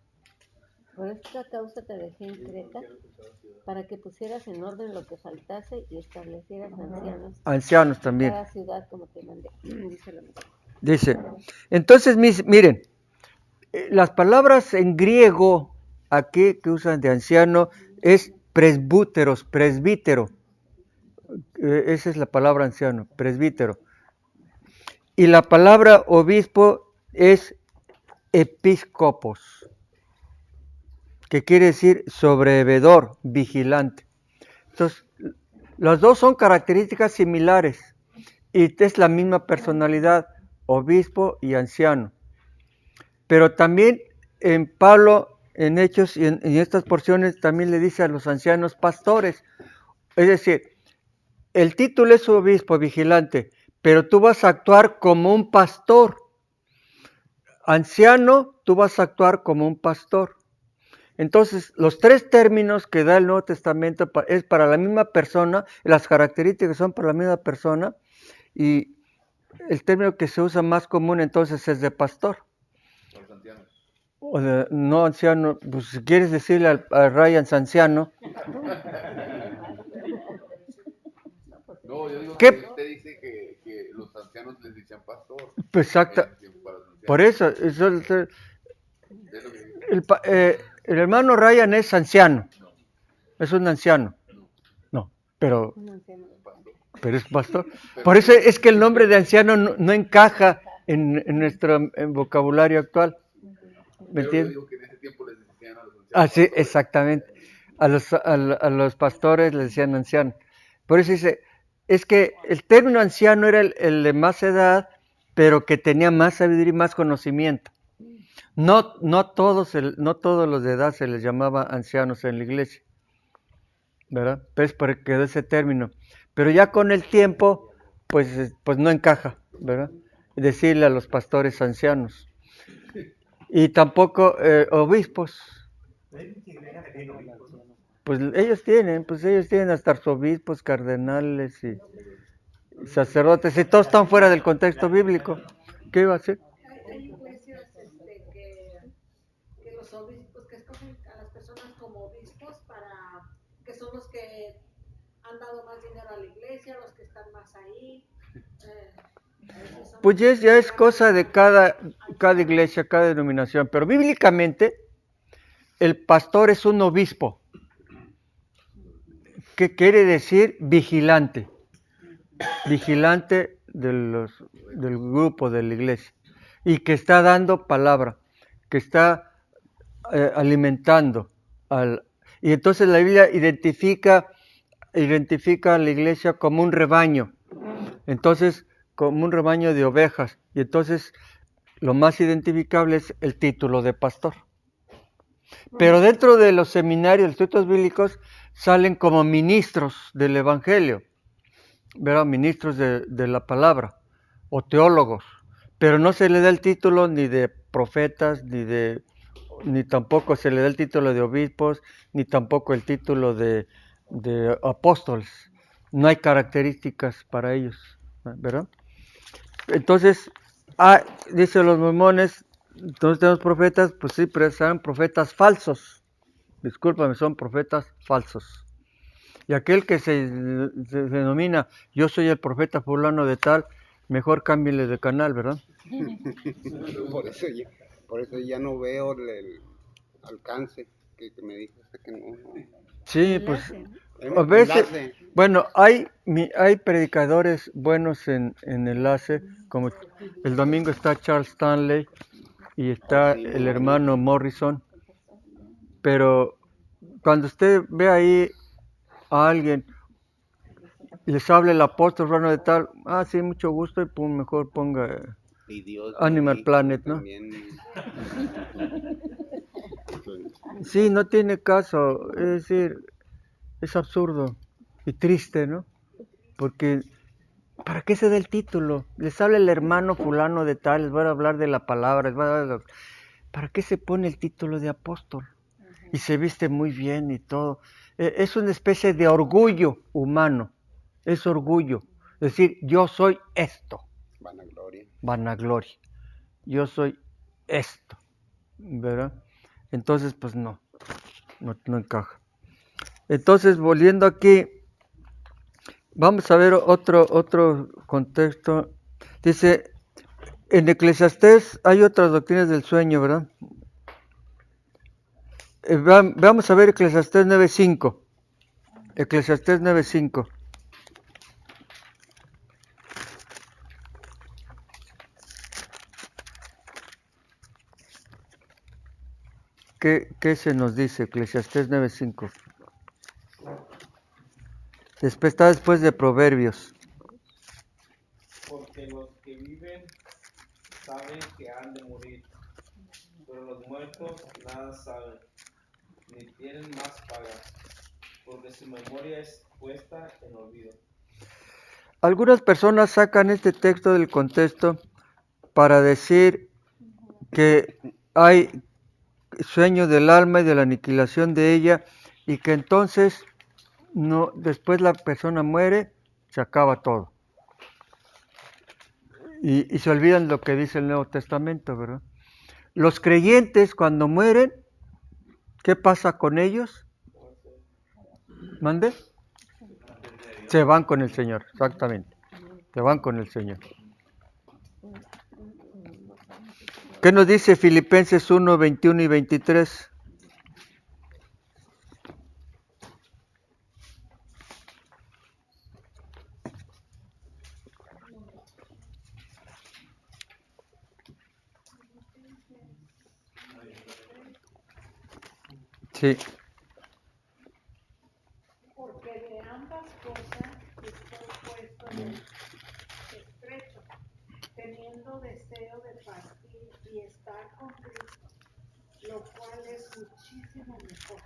Por esta causa te dejé en Creta, para que pusieras en orden lo que faltase y establecieras Ancianos también. cada ciudad como te mandé. Dice lo mismo. Dice, entonces miren, las palabras en griego aquí que usan de anciano es presbítero. Esa es la palabra anciano, presbítero. Y la palabra obispo es episcopos, que quiere decir sobrevedor, vigilante. Entonces, los dos son características similares y es la misma personalidad, obispo y anciano. Pero también en Pablo, en Hechos y en estas porciones también le dice a los ancianos pastores. Es decir, el título es obispo, vigilante, pero tú vas a actuar como un pastor. Anciano, tú vas a actuar como un pastor. Entonces, los tres términos que da el Nuevo Testamento es para la misma persona, las características son para la misma persona, y el término que se usa más común entonces es de pastor. Los ancianos. O de, no anciano, pues si quieres decirle a Ryan anciano. No, yo digo ¿Qué? que usted dice que los ancianos les decían pastor. Pues exacto. Por eso, el hermano Ryan es anciano. Es un anciano. No, pero es pastor. Por eso es que el nombre de anciano no encaja en nuestro vocabulario actual. ¿Me entiendes? Yo digo que en ese tiempo les decían a los ancianos. Ah, sí, exactamente. A los pastores les decían anciano. Por eso dice, es que el término anciano era el de más edad, pero que tenía más sabiduría y más conocimiento. No todos los de edad se les llamaba ancianos en la iglesia, ¿verdad? Pero es porque quedó ese término. Pero ya con el tiempo, pues no encaja, ¿verdad? Decirle a los pastores ancianos. Y tampoco obispos. Pues ellos tienen hasta arzobispos, cardenales y sacerdotes, y todos están fuera del contexto bíblico. ¿Qué iba a hacer? Hay iglesias que los obispos, que escogen a las personas como obispos que son los que han dado más dinero a la iglesia, los que están más ahí. Pues ya es cosa de cada iglesia, cada denominación, pero bíblicamente el pastor es un obispo, que quiere decir vigilante del grupo de la iglesia, y que está dando palabra, que está alimentando y entonces la Biblia identifica a la iglesia como un rebaño, entonces como un rebaño de ovejas, y entonces lo más identificable es el título de pastor. Pero dentro de los seminarios, los institutos bíblicos, salen como ministros del Evangelio, ¿verdad? Ministros de la palabra, o teólogos, pero no se le da el título ni de profetas, ni tampoco se le da el título de obispos, ni tampoco el título de apóstoles. No hay características para ellos, ¿verdad? Entonces, dicen los mormones, entonces tenemos profetas, pues sí, pero son profetas falsos. Discúlpame, son profetas falsos. Y aquel que se denomina, yo soy el profeta fulano de tal, mejor cámbiale de canal, ¿verdad? Por eso ya no veo el alcance que me dijo usted que no. Sí, pues a veces, bueno, hay predicadores buenos en enlace, como el domingo está Charles Stanley y está el hermano Morrison, pero cuando usted ve ahí a alguien, les habla el apóstol fulano de tal, sí, mucho gusto, y mejor ponga Animal Planet, ¿no? Sí, no tiene caso, es decir, es absurdo y triste, ¿no? Porque, ¿para qué se da el título? Les habla el hermano fulano de tal, les voy a hablar de la palabra, ¿para qué se pone el título de apóstol? Y se viste muy bien y todo. Es una especie de orgullo humano, es orgullo. Es decir, yo soy esto. Vanagloria. Yo soy esto, ¿verdad? Entonces, pues no. no encaja. Entonces, volviendo aquí, vamos a ver otro contexto. Dice, en Eclesiastés hay otras doctrinas del sueño, ¿verdad? Vamos a ver Eclesiastés 9:5. Eclesiastés 9:5. ¿Qué se nos dice? Eclesiastés 9:5. Está después de Proverbios. Porque los que viven saben que han de morir, pero los muertos nada saben, ni tienen más paga, porque su memoria es puesta en olvido. Algunas personas sacan este texto del contexto para decir que hay sueño del alma y de la aniquilación de ella, y que entonces no, después la persona muere, se acaba todo. Y se olvidan lo que dice el Nuevo Testamento, ¿verdad? Los creyentes cuando mueren, ¿qué pasa con ellos? ¿Mande? Se van con el Señor, exactamente. Se van con el Señor. ¿Qué nos dice Filipenses 1, 21 y 23? Sí. Porque de ambas cosas estoy puesto en el estrecho, teniendo deseo de partir y estar con Cristo, lo cual es muchísimo mejor.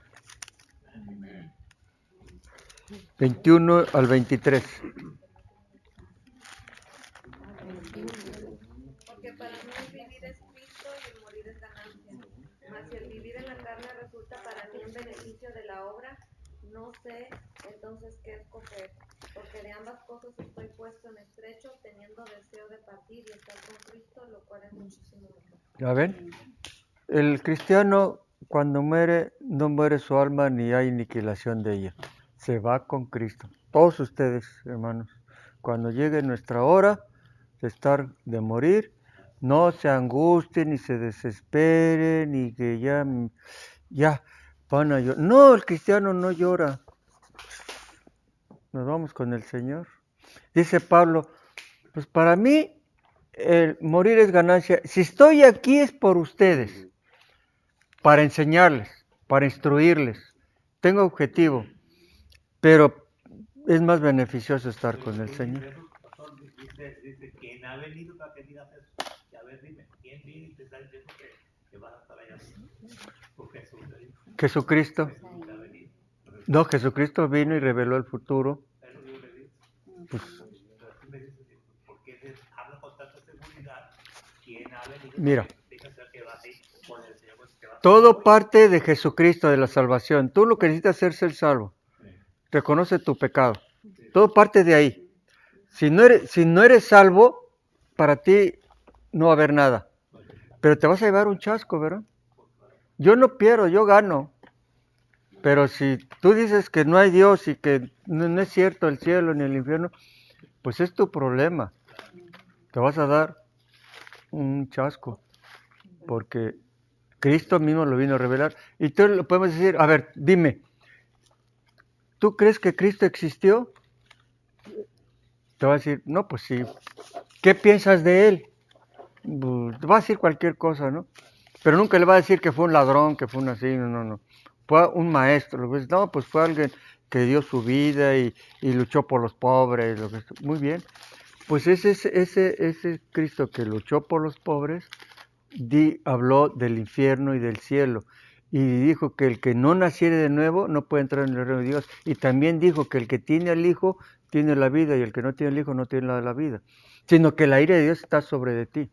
21 al 23. Porque para mí el vivir es Cristo y el morir es ganancia. Mas si el vivir en la carne resulta para mí en beneficio de la obra, no sé entonces qué escoger. Porque de ambas cosas estoy puesto en estrecho, teniendo deseo de partir y estar con Cristo, lo cual es muchísimo mejor. ¿Ya ven? El cristiano cuando muere, no muere su alma ni hay aniquilación de ella. Se va con Cristo. Todos ustedes, hermanos, cuando llegue nuestra hora de estar, de morir, no se angustien ni se desesperen ni que ya van a llorar. No, el cristiano no llora. Nos vamos con el Señor. Dice Pablo, pues para mí el morir es ganancia. Si estoy aquí es por ustedes, para enseñarles, para instruirles. Tengo objetivo, pero es más beneficioso estar con el Señor. Dice, ¿quién ha venido para que digas eso? A ver, dime, ¿quién viene y te está diciendo que vas a estar allá? Por Jesús. Jesucristo. No, Jesucristo vino y reveló el futuro. Pues, mira, todo parte de Jesucristo, de la salvación. Tú lo que necesitas hacer es ser salvo. Reconoce tu pecado. Todo parte de ahí. Si no eres salvo, para ti no va a haber nada. Pero te vas a llevar un chasco, ¿verdad? Yo no pierdo, yo gano. Pero si tú dices que no hay Dios y que no es cierto el cielo ni el infierno, pues es tu problema. Te vas a dar un chasco. Porque Cristo mismo lo vino a revelar. Y tú le podemos decir, a ver, dime, ¿tú crees que Cristo existió? Te va a decir, no, pues sí. ¿Qué piensas de él? Te va a decir cualquier cosa, ¿no? Pero nunca le va a decir que fue un ladrón, que fue un asesino, no. Fue un maestro. No, pues fue alguien que dio su vida y luchó por los pobres. Muy bien. Pues ese Cristo que luchó por los pobres, habló del infierno y del cielo. Y dijo que el que no naciere de nuevo no puede entrar en el reino de Dios. Y también dijo que el que tiene al Hijo tiene la vida y el que no tiene al Hijo no tiene la vida. Sino que la ira de Dios está sobre de ti.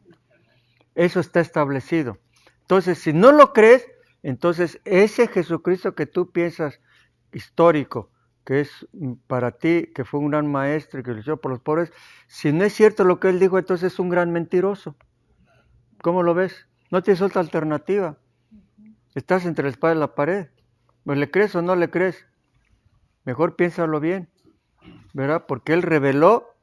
Eso está establecido. Entonces, si no lo crees, entonces ese Jesucristo que tú piensas histórico, que es para ti, que fue un gran maestro y que luchó por los pobres, si no es cierto lo que él dijo, entonces es un gran mentiroso. ¿Cómo lo ves? No tienes otra alternativa. Estás entre la espada y la pared. Pues, ¿le crees o no le crees? Mejor piénsalo bien, ¿verdad? Porque Él reveló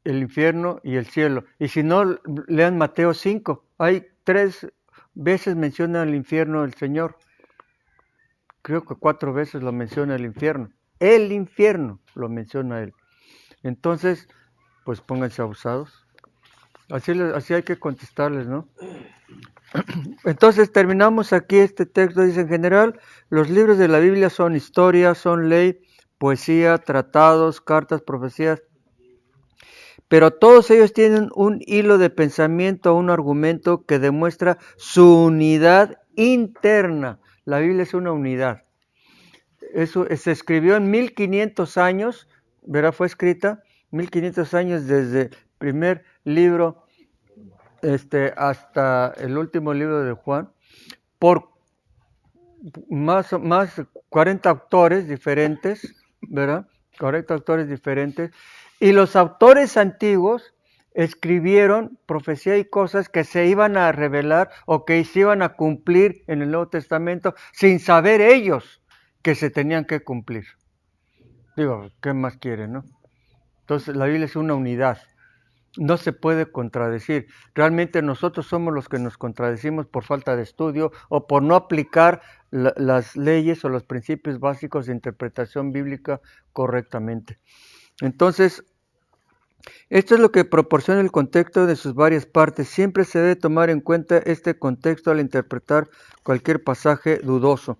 el infierno y el cielo. Y si no, lean Mateo 5. Hay 3 veces menciona el infierno el Señor. Creo que 4 veces lo menciona el infierno. El infierno lo menciona Él. Entonces, pues pónganse abusados. Así hay que contestarles, ¿no? Entonces terminamos aquí este texto. Dice, en general, los libros de la Biblia son historia, son ley, poesía, tratados, cartas, profecías. Pero todos ellos tienen un hilo de pensamiento, un argumento que demuestra su unidad interna. La Biblia es una unidad. Eso se escribió en 1500 años, ¿verdad? Fue escrita 1500 años desde el primer libro hasta el último libro de Juan, por más 40 autores diferentes, ¿verdad? 40 autores diferentes. Y los autores antiguos escribieron profecía y cosas que se iban a revelar o que se iban a cumplir en el Nuevo Testamento sin saber ellos que se tenían que cumplir. Digo, ¿qué más quieren, no? Entonces la Biblia es una unidad. No se puede contradecir. Realmente nosotros somos los que nos contradecimos por falta de estudio o por no aplicar las leyes o los principios básicos de interpretación bíblica correctamente. Entonces, esto es lo que proporciona el contexto de sus varias partes. Siempre se debe tomar en cuenta este contexto al interpretar cualquier pasaje dudoso.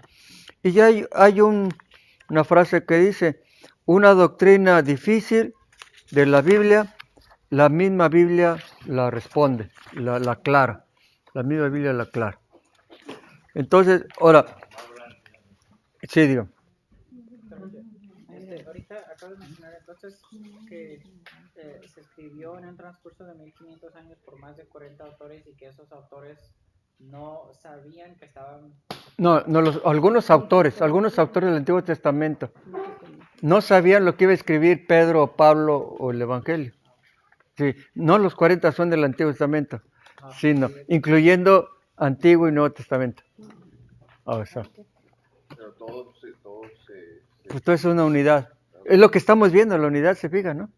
Y ya hay una frase que dice, una doctrina difícil de la Biblia, la misma Biblia la responde, la aclara. La misma Biblia la aclara. Entonces, ahora, sí, digo. Ahorita acabo de mencionar entonces que se escribió en un transcurso de 1500 años por más de 40 autores y que esos autores no sabían que estaban... No, algunos autores del Antiguo Testamento no sabían lo que iba a escribir Pedro o Pablo o el Evangelio. Sí, no los 40 son del Antiguo Testamento, sino incluyendo Antiguo y Nuevo Testamento. Pero todos pues todo es una unidad. Es lo que estamos viendo, la unidad, se fija, ¿no?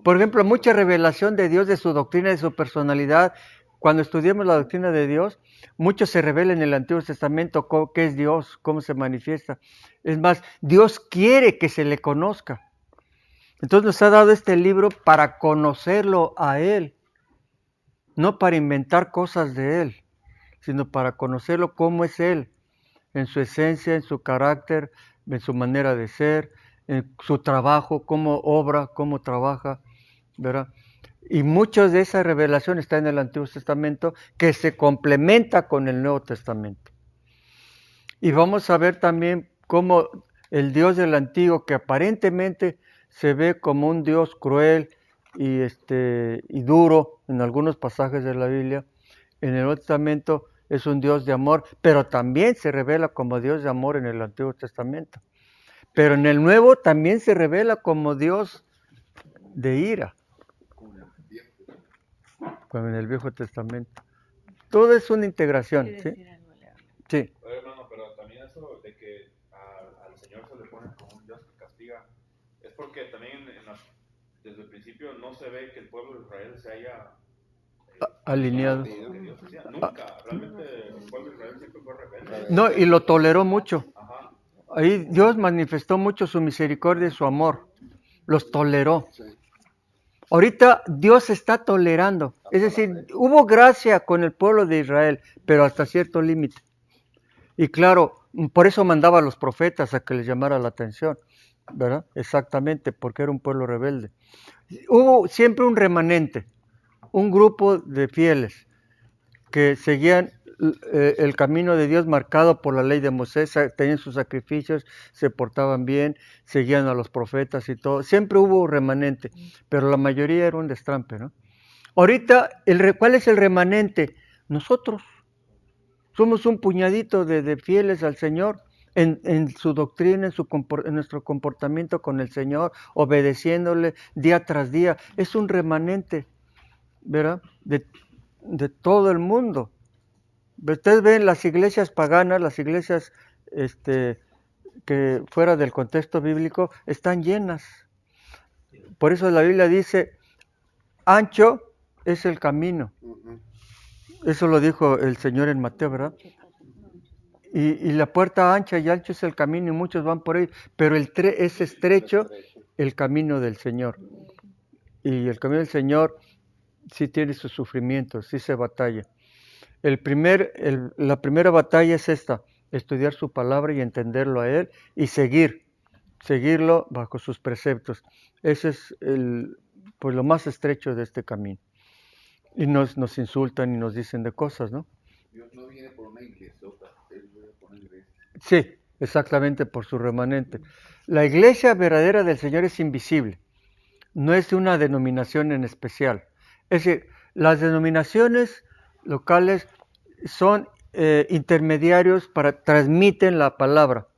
Por ejemplo, mucha revelación de Dios, de su doctrina, de su personalidad. Cuando estudiamos la doctrina de Dios, mucho se revela en el Antiguo Testamento qué es Dios, cómo se manifiesta. Es más, Dios quiere que se le conozca. Entonces nos ha dado este libro para conocerlo a Él, no para inventar cosas de Él, sino para conocerlo cómo es Él, en su esencia, en su carácter, en su manera de ser, en su trabajo, cómo obra, cómo trabaja, ¿verdad? Y muchas de esas revelaciones están en el Antiguo Testamento que se complementa con el Nuevo Testamento. Y vamos a ver también cómo el Dios del Antiguo, que aparentemente se ve como un Dios cruel y duro en algunos pasajes de la Biblia, en el Nuevo Testamento es un Dios de amor, pero también se revela como Dios de amor en el Antiguo Testamento. Pero en el Nuevo también se revela como Dios de ira, como en el Viejo Testamento. Todo es una integración, ¿sí? Sí. Oye, hermano, pero también eso de que al Señor se le pone como un Dios que castiga, es porque también desde el principio no se ve que el pueblo de Israel se haya alineado. Nunca, realmente el pueblo de Israel siempre fue rebelde. No, y lo toleró mucho. Ajá. Ahí Dios manifestó mucho su misericordia y su amor. Los toleró. Ahorita Dios está tolerando. Es decir, hubo gracia con el pueblo de Israel, pero hasta cierto límite. Y claro, por eso mandaba a los profetas a que les llamara la atención, ¿verdad? Exactamente, porque era un pueblo rebelde. Hubo siempre un remanente, un grupo de fieles que seguían el camino de Dios marcado por la ley de Moisés, tenían sus sacrificios, se portaban bien, seguían a los profetas y todo. Siempre hubo remanente, pero la mayoría era un destrampe, ¿no? Ahorita, ¿cuál es el remanente? Nosotros. Somos un puñadito de fieles al Señor en su doctrina, en nuestro comportamiento con el Señor, obedeciéndole día tras día. Es un remanente, ¿verdad? De todo el mundo. Ustedes ven las iglesias paganas, las iglesias que fuera del contexto bíblico, están llenas. Por eso la Biblia dice, ancho es el camino. Eso lo dijo el Señor en Mateo, ¿verdad? Y la puerta ancha y ancho es el camino y muchos van por ahí, pero es estrecho el camino del Señor. Y el camino del Señor sí tiene sus sufrimientos, sí se batalla. La primera batalla es esta, estudiar su palabra y entenderlo a Él y seguirlo bajo sus preceptos. Ese es pues lo más estrecho de este camino. Y nos insultan y nos dicen de cosas, ¿no? Dios no viene por una iglesia, Él viene por una iglesia. Sí, exactamente, por su remanente. La iglesia verdadera del Señor es invisible, no es de una denominación en especial. Es decir, las denominaciones locales son intermediarios transmiten la palabra.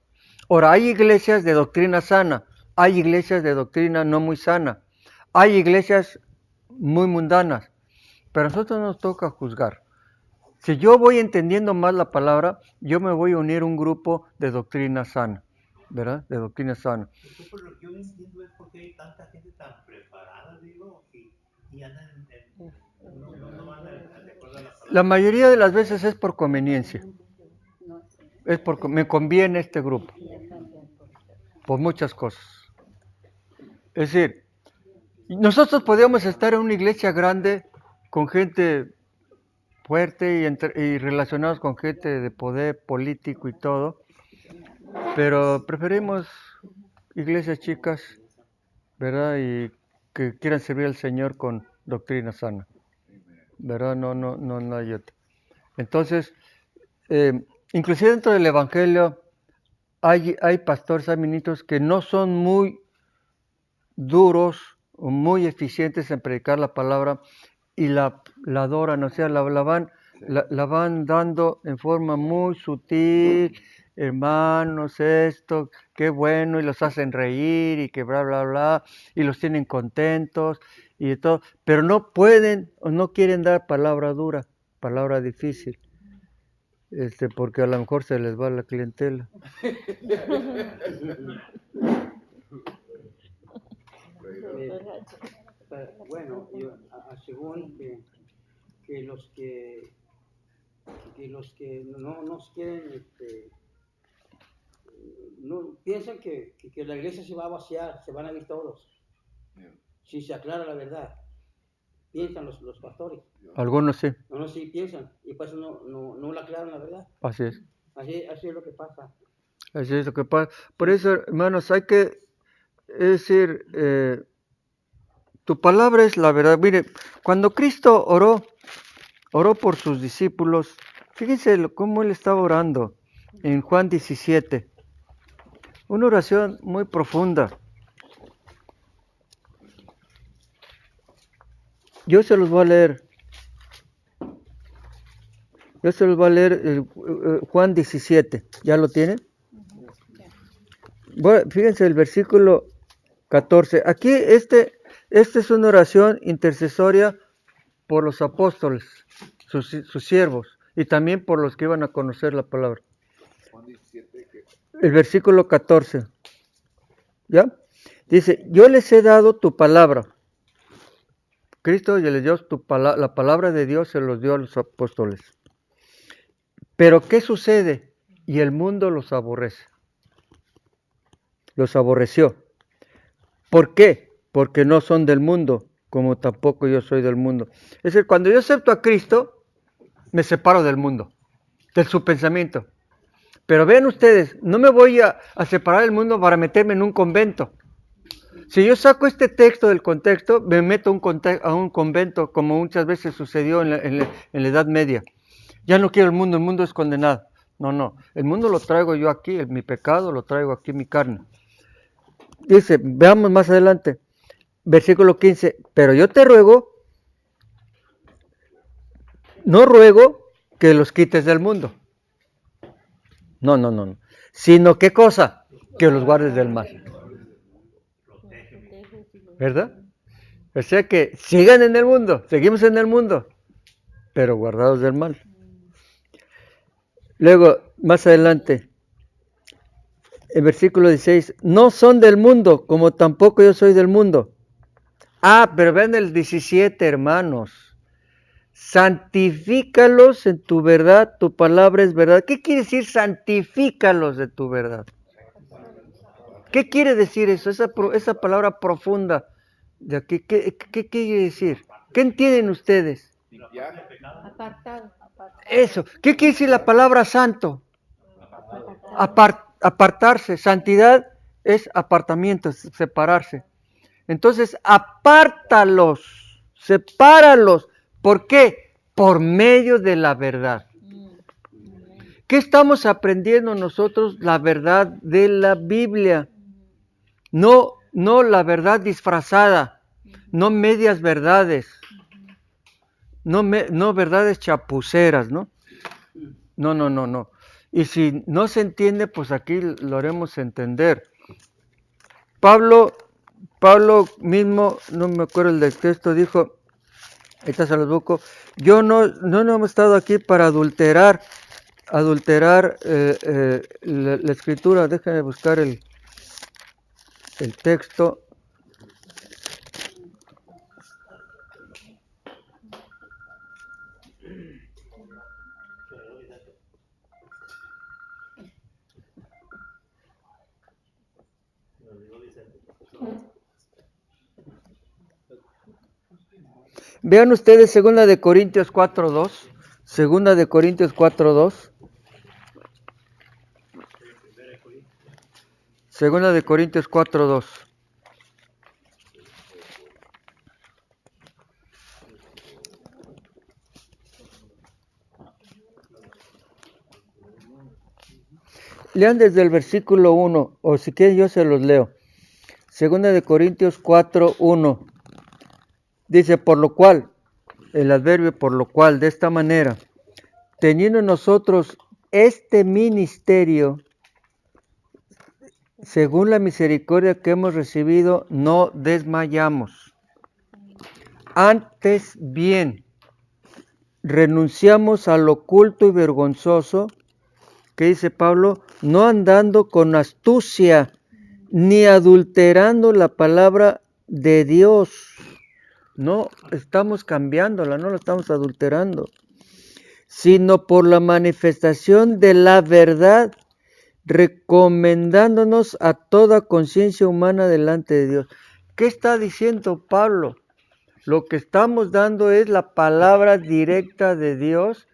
Ahora, hay iglesias de doctrina sana, hay iglesias de doctrina no muy sana, hay iglesias muy mundanas, pero a nosotros nos toca juzgar. Si yo voy entendiendo más la palabra, yo me voy a unir a un grupo de doctrina sana, ¿verdad? De doctrina sana. Lo que yo no entiendo es por qué hay tanta gente tan preparada, digo, y andan no van de acuerdo a la palabra. La mayoría de las veces es por conveniencia. Es porque me conviene este grupo. Por muchas cosas. Es decir, nosotros podríamos estar en una iglesia grande con gente fuerte y relacionados con gente de poder político y todo, pero preferimos iglesias chicas, ¿verdad? Y que quieran servir al Señor con doctrina sana, ¿verdad? No hay otra. Entonces, inclusive dentro del Evangelio hay pastores, hay ministros que no son muy duros o muy eficientes en predicar la palabra y la adoran, o sea, la van dando en forma muy sutil, hermanos, esto, qué bueno, y los hacen reír y que bla, bla, bla, y los tienen contentos y de todo, pero no pueden o no quieren dar palabra dura, palabra difícil, porque a lo mejor se les va la clientela. Bueno, según que los que no nos quieren, no piensan que la iglesia se va a vaciar, se van a ir todos. Si se aclara la verdad, piensan los pastores. Algunos sí. No, sí piensan, y por eso no la aclaran la verdad. Así es. Así es lo que pasa. Así es lo que pasa. Por eso, hermanos, hay que decir, tu palabra es la verdad. Mire, cuando Cristo oró por sus discípulos, fíjense cómo Él estaba orando en Juan 17. Una oración muy profunda. Yo se los voy a leer. Juan 17. ¿Ya lo tienen? Bueno, fíjense el versículo 14. Aquí esta es una oración intercesoria por los apóstoles, sus siervos, y también por los que iban a conocer la palabra. El versículo 14. ¿Ya? Dice, yo les he dado tu palabra. Cristo les dio la palabra de Dios, se los dio a los apóstoles. Pero ¿qué sucede? Y el mundo los aborrece. Los aborreció. ¿Por qué? Porque no son del mundo, como tampoco yo soy del mundo. Es decir, cuando yo acepto a Cristo, me separo del mundo, de su pensamiento. Pero vean ustedes, no me voy a separar del mundo para meterme en un convento. Si yo saco este texto del contexto, me meto a un convento, como muchas veces sucedió en la Edad Media. Ya no quiero el mundo es condenado. No, el mundo lo traigo yo aquí, mi pecado lo traigo aquí en mi carne. Dice, veamos más adelante, versículo 15, pero yo te ruego, no ruego que los quites del mundo. No, sino ¿qué cosa? Que los guardes del mal. ¿Verdad? O sea que sigan en el mundo, seguimos en el mundo, pero guardados del mal. Luego, más adelante, el versículo 16, no son del mundo, como tampoco yo soy del mundo. Ah, pero ven el 17, hermanos. Santifícalos en tu verdad, tu palabra es verdad. ¿Qué quiere decir santifícalos de tu verdad? ¿Qué quiere decir eso? Esa palabra profunda de aquí, ¿qué quiere decir? ¿Qué entienden ustedes? Apartado. Eso. ¿Qué quiere decir la palabra santo? Apartarse. Santidad es apartamiento, es separarse. Entonces, apártalos, sepáralos. ¿Por qué? Por medio de la verdad. ¿Qué estamos aprendiendo nosotros? La verdad de la Biblia. No la verdad disfrazada, no medias verdades, no verdades chapuceras, ¿no? No. Y si no se entiende, pues aquí lo haremos entender. Pablo mismo, no me acuerdo el del texto, dijo, ahorita se los busco, yo no hemos estado aquí para adulterar la escritura. Déjenme buscar el texto. Vean ustedes 2 de Corintios 4:2. 2 de Corintios 4:2. 2 de Corintios 4:2. Lean desde el versículo 1, o si quieren yo se los leo. 2 de Corintios 4:1. Dice, por lo cual, el adverbio por lo cual, de esta manera, teniendo nosotros este ministerio, según la misericordia que hemos recibido, no desmayamos. Antes bien, renunciamos al oculto y vergonzoso, que dice Pablo, no andando con astucia, ni adulterando la palabra de Dios. No estamos cambiándola, no la estamos adulterando, sino por la manifestación de la verdad, recomendándonos a toda conciencia humana delante de Dios. ¿Qué está diciendo Pablo? Lo que estamos dando es la palabra directa de Dios,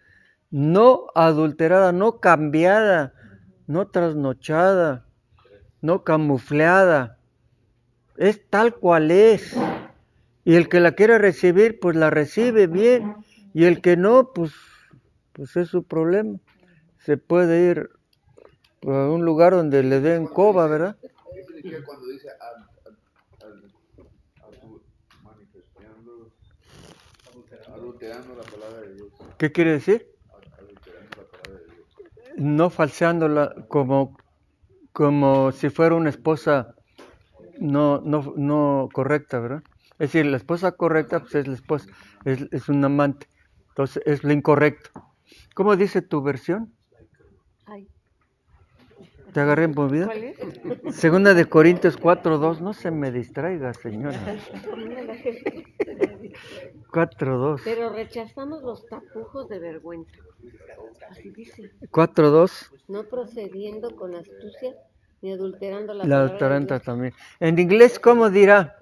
no adulterada, no cambiada, no trasnochada, no camufleada. Es tal cual es. Y el que la quiera recibir, pues la recibe bien. Y el que no, pues es su problema. Se puede ir a un lugar donde le den coba, ¿verdad? ¿Qué significa cuando dice adulterando la palabra de Dios? ¿Qué quiere decir? Adulterando la palabra de Dios. No falseándola como si fuera una esposa no correcta, ¿verdad? Es decir, la esposa correcta pues es la esposa, es un amante. Entonces es lo incorrecto. ¿Cómo dice tu versión? Ay. ¿Te agarré en movida? ¿Cuál es? 2 de Corintios 4:2, no se me distraiga, señora. 4:2. Pero rechazamos los tapujos de vergüenza. Así dice. 4:2. No procediendo con astucia ni adulterando la La palabra de adulteranta Dios. también. En inglés, ¿cómo dirá?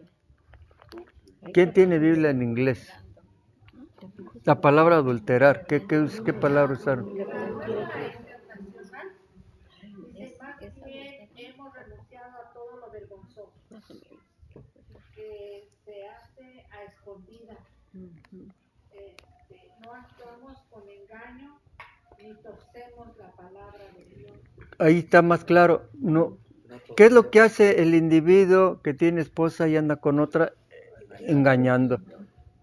¿Quién tiene Biblia en inglés? La palabra adulterar, ¿qué palabra usaron? Más bien hemos renunciado a todo lo vergonzoso que se hace a escondidas. No actuamos con engaño ni torcemos la palabra de Dios. Ahí está más claro. No. ¿Qué es lo que hace el individuo que tiene esposa y anda con otra? Engañando.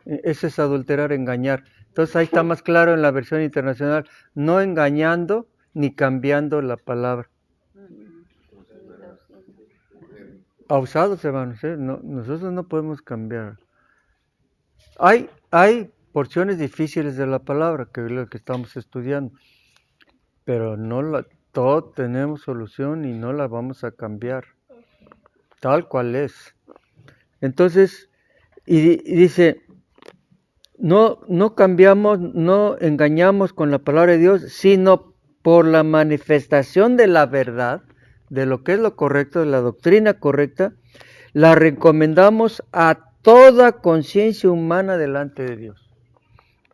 Eso es adulterar, engañar. Entonces ahí está más claro en la versión internacional, no engañando ni cambiando la palabra. Abusados, hermanos, no, nosotros no podemos cambiar. Hay porciones difíciles de la palabra, que es lo que estamos estudiando. pero todo tenemos solución y no la vamos a cambiar, tal cual es. Entonces, y dice, no cambiamos, no engañamos con la palabra de Dios, sino por la manifestación de la verdad, de lo que es lo correcto, de la doctrina correcta, la recomendamos a toda conciencia humana delante de Dios.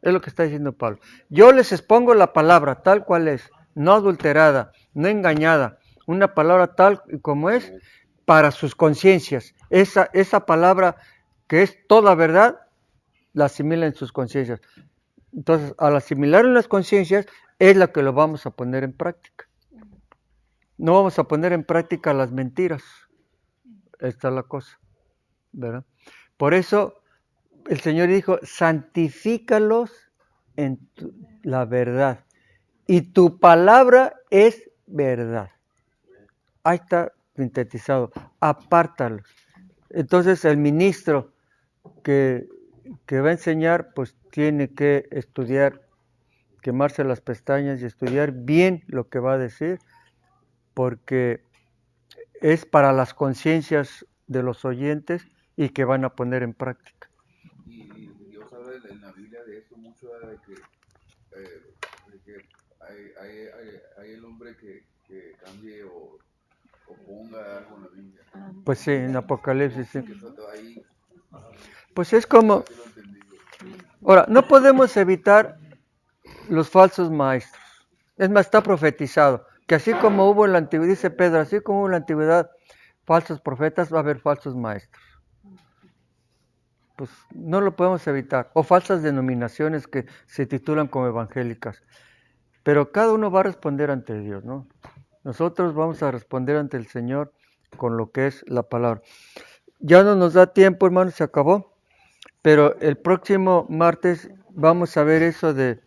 Es lo que está diciendo Pablo. Yo les expongo la palabra tal cual es, no adulterada, no engañada, una palabra tal como es para sus conciencias. Esa palabra que es toda verdad, la asimila en sus conciencias. Entonces, al asimilar en las conciencias, es la que lo vamos a poner en práctica. No vamos a poner en práctica las mentiras. Esta es la cosa, ¿verdad? Por eso el Señor dijo, santifícalos en la verdad. Y tu palabra es verdad. Ahí está sintetizado. Apártalos. Entonces el ministro que va a enseñar, pues tiene que estudiar, quemarse las pestañas y estudiar bien lo que va a decir, porque es para las conciencias de los oyentes y que van a poner en práctica. Y Dios habla en la Biblia de eso mucho, de que hay el hombre que cambie o ponga algo en la Biblia. Pues sí, en Apocalipsis, sí. Que eso te va ahí. Pues es como... Ahora, no podemos evitar los falsos maestros. Es más, está profetizado, que así como hubo en la antigüedad, dice Pedro, así como hubo en la antigüedad falsos profetas, va a haber falsos maestros. Pues no lo podemos evitar. O falsas denominaciones que se titulan como evangélicas. Pero cada uno va a responder ante Dios, ¿no? Nosotros vamos a responder ante el Señor con lo que es la palabra. Ya no nos da tiempo, hermanos, se acabó. Pero el próximo martes vamos a ver eso de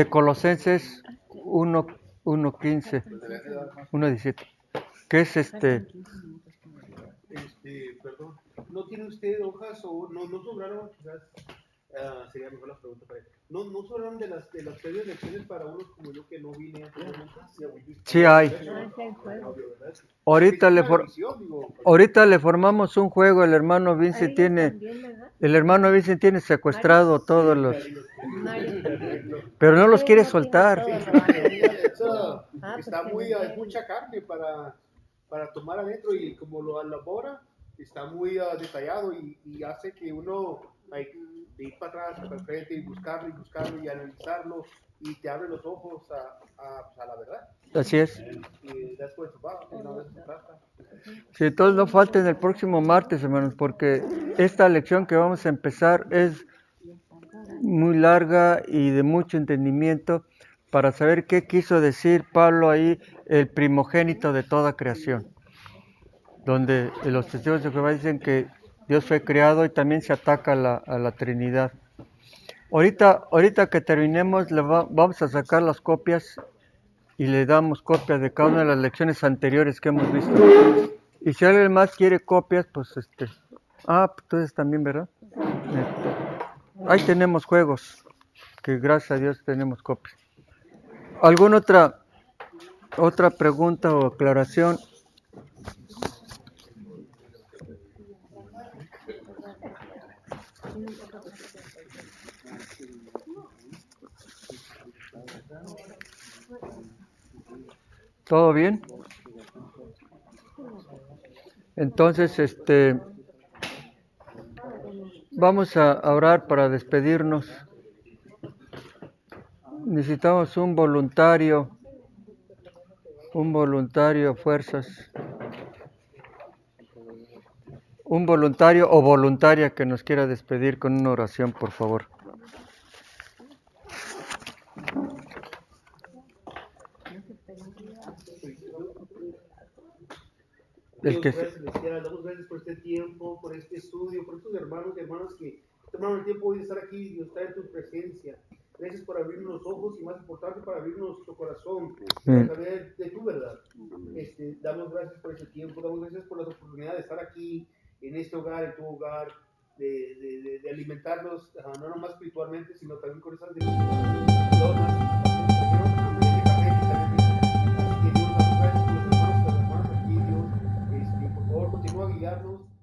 Colosenses 1:15, 1:17. ¿Qué es Perdón, ¿no tiene usted hojas o no sobraron? Quizás sería mejor la pregunta para él. ¿No sobraron de las previas lecciones para unos como yo que no vine anteriormente? Sí hay. Ahorita le formamos un juego. El hermano Vincent tiene secuestrado todos los, pero no los quiere soltar. Está es mucha carne para tomar adentro, y como lo elabora, está muy detallado y hace que uno hay de ir para atrás, para frente y buscarlo y analizarlo, y te abre los ojos a la verdad. Así es. Y después una vez se trata. Sí, entonces no falten el próximo martes, hermanos, porque esta lección que vamos a empezar es muy larga y de mucho entendimiento para saber qué quiso decir Pablo ahí, el primogénito de toda creación, donde los testigos de Jehová dicen que Dios fue creado y también se ataca a la Trinidad. Ahorita que terminemos vamos a sacar las copias y le damos copias de cada una de las lecciones anteriores que hemos visto. Y si alguien más quiere copias, pues pues ustedes también, ¿verdad? Ahí tenemos juegos, que gracias a Dios tenemos copias. ¿Alguna otra pregunta o aclaración? ¿Todo bien? Entonces, vamos a orar para despedirnos. Necesitamos un voluntario, fuerzas. Un voluntario o voluntaria que nos quiera despedir con una oración, por favor. Damos gracias por este tiempo, por este estudio, por estos hermanos y hermanas que tomaron el tiempo hoy de estar aquí y estar en tu presencia. Gracias por abrirnos los ojos y, más importante, para abrirnos nuestro corazón para saber de tu verdad. Damos gracias por ese tiempo, damos gracias por la oportunidad de estar aquí en este hogar, en tu hogar, de alimentarnos no nomás espiritualmente, sino también con esas personas guiarnos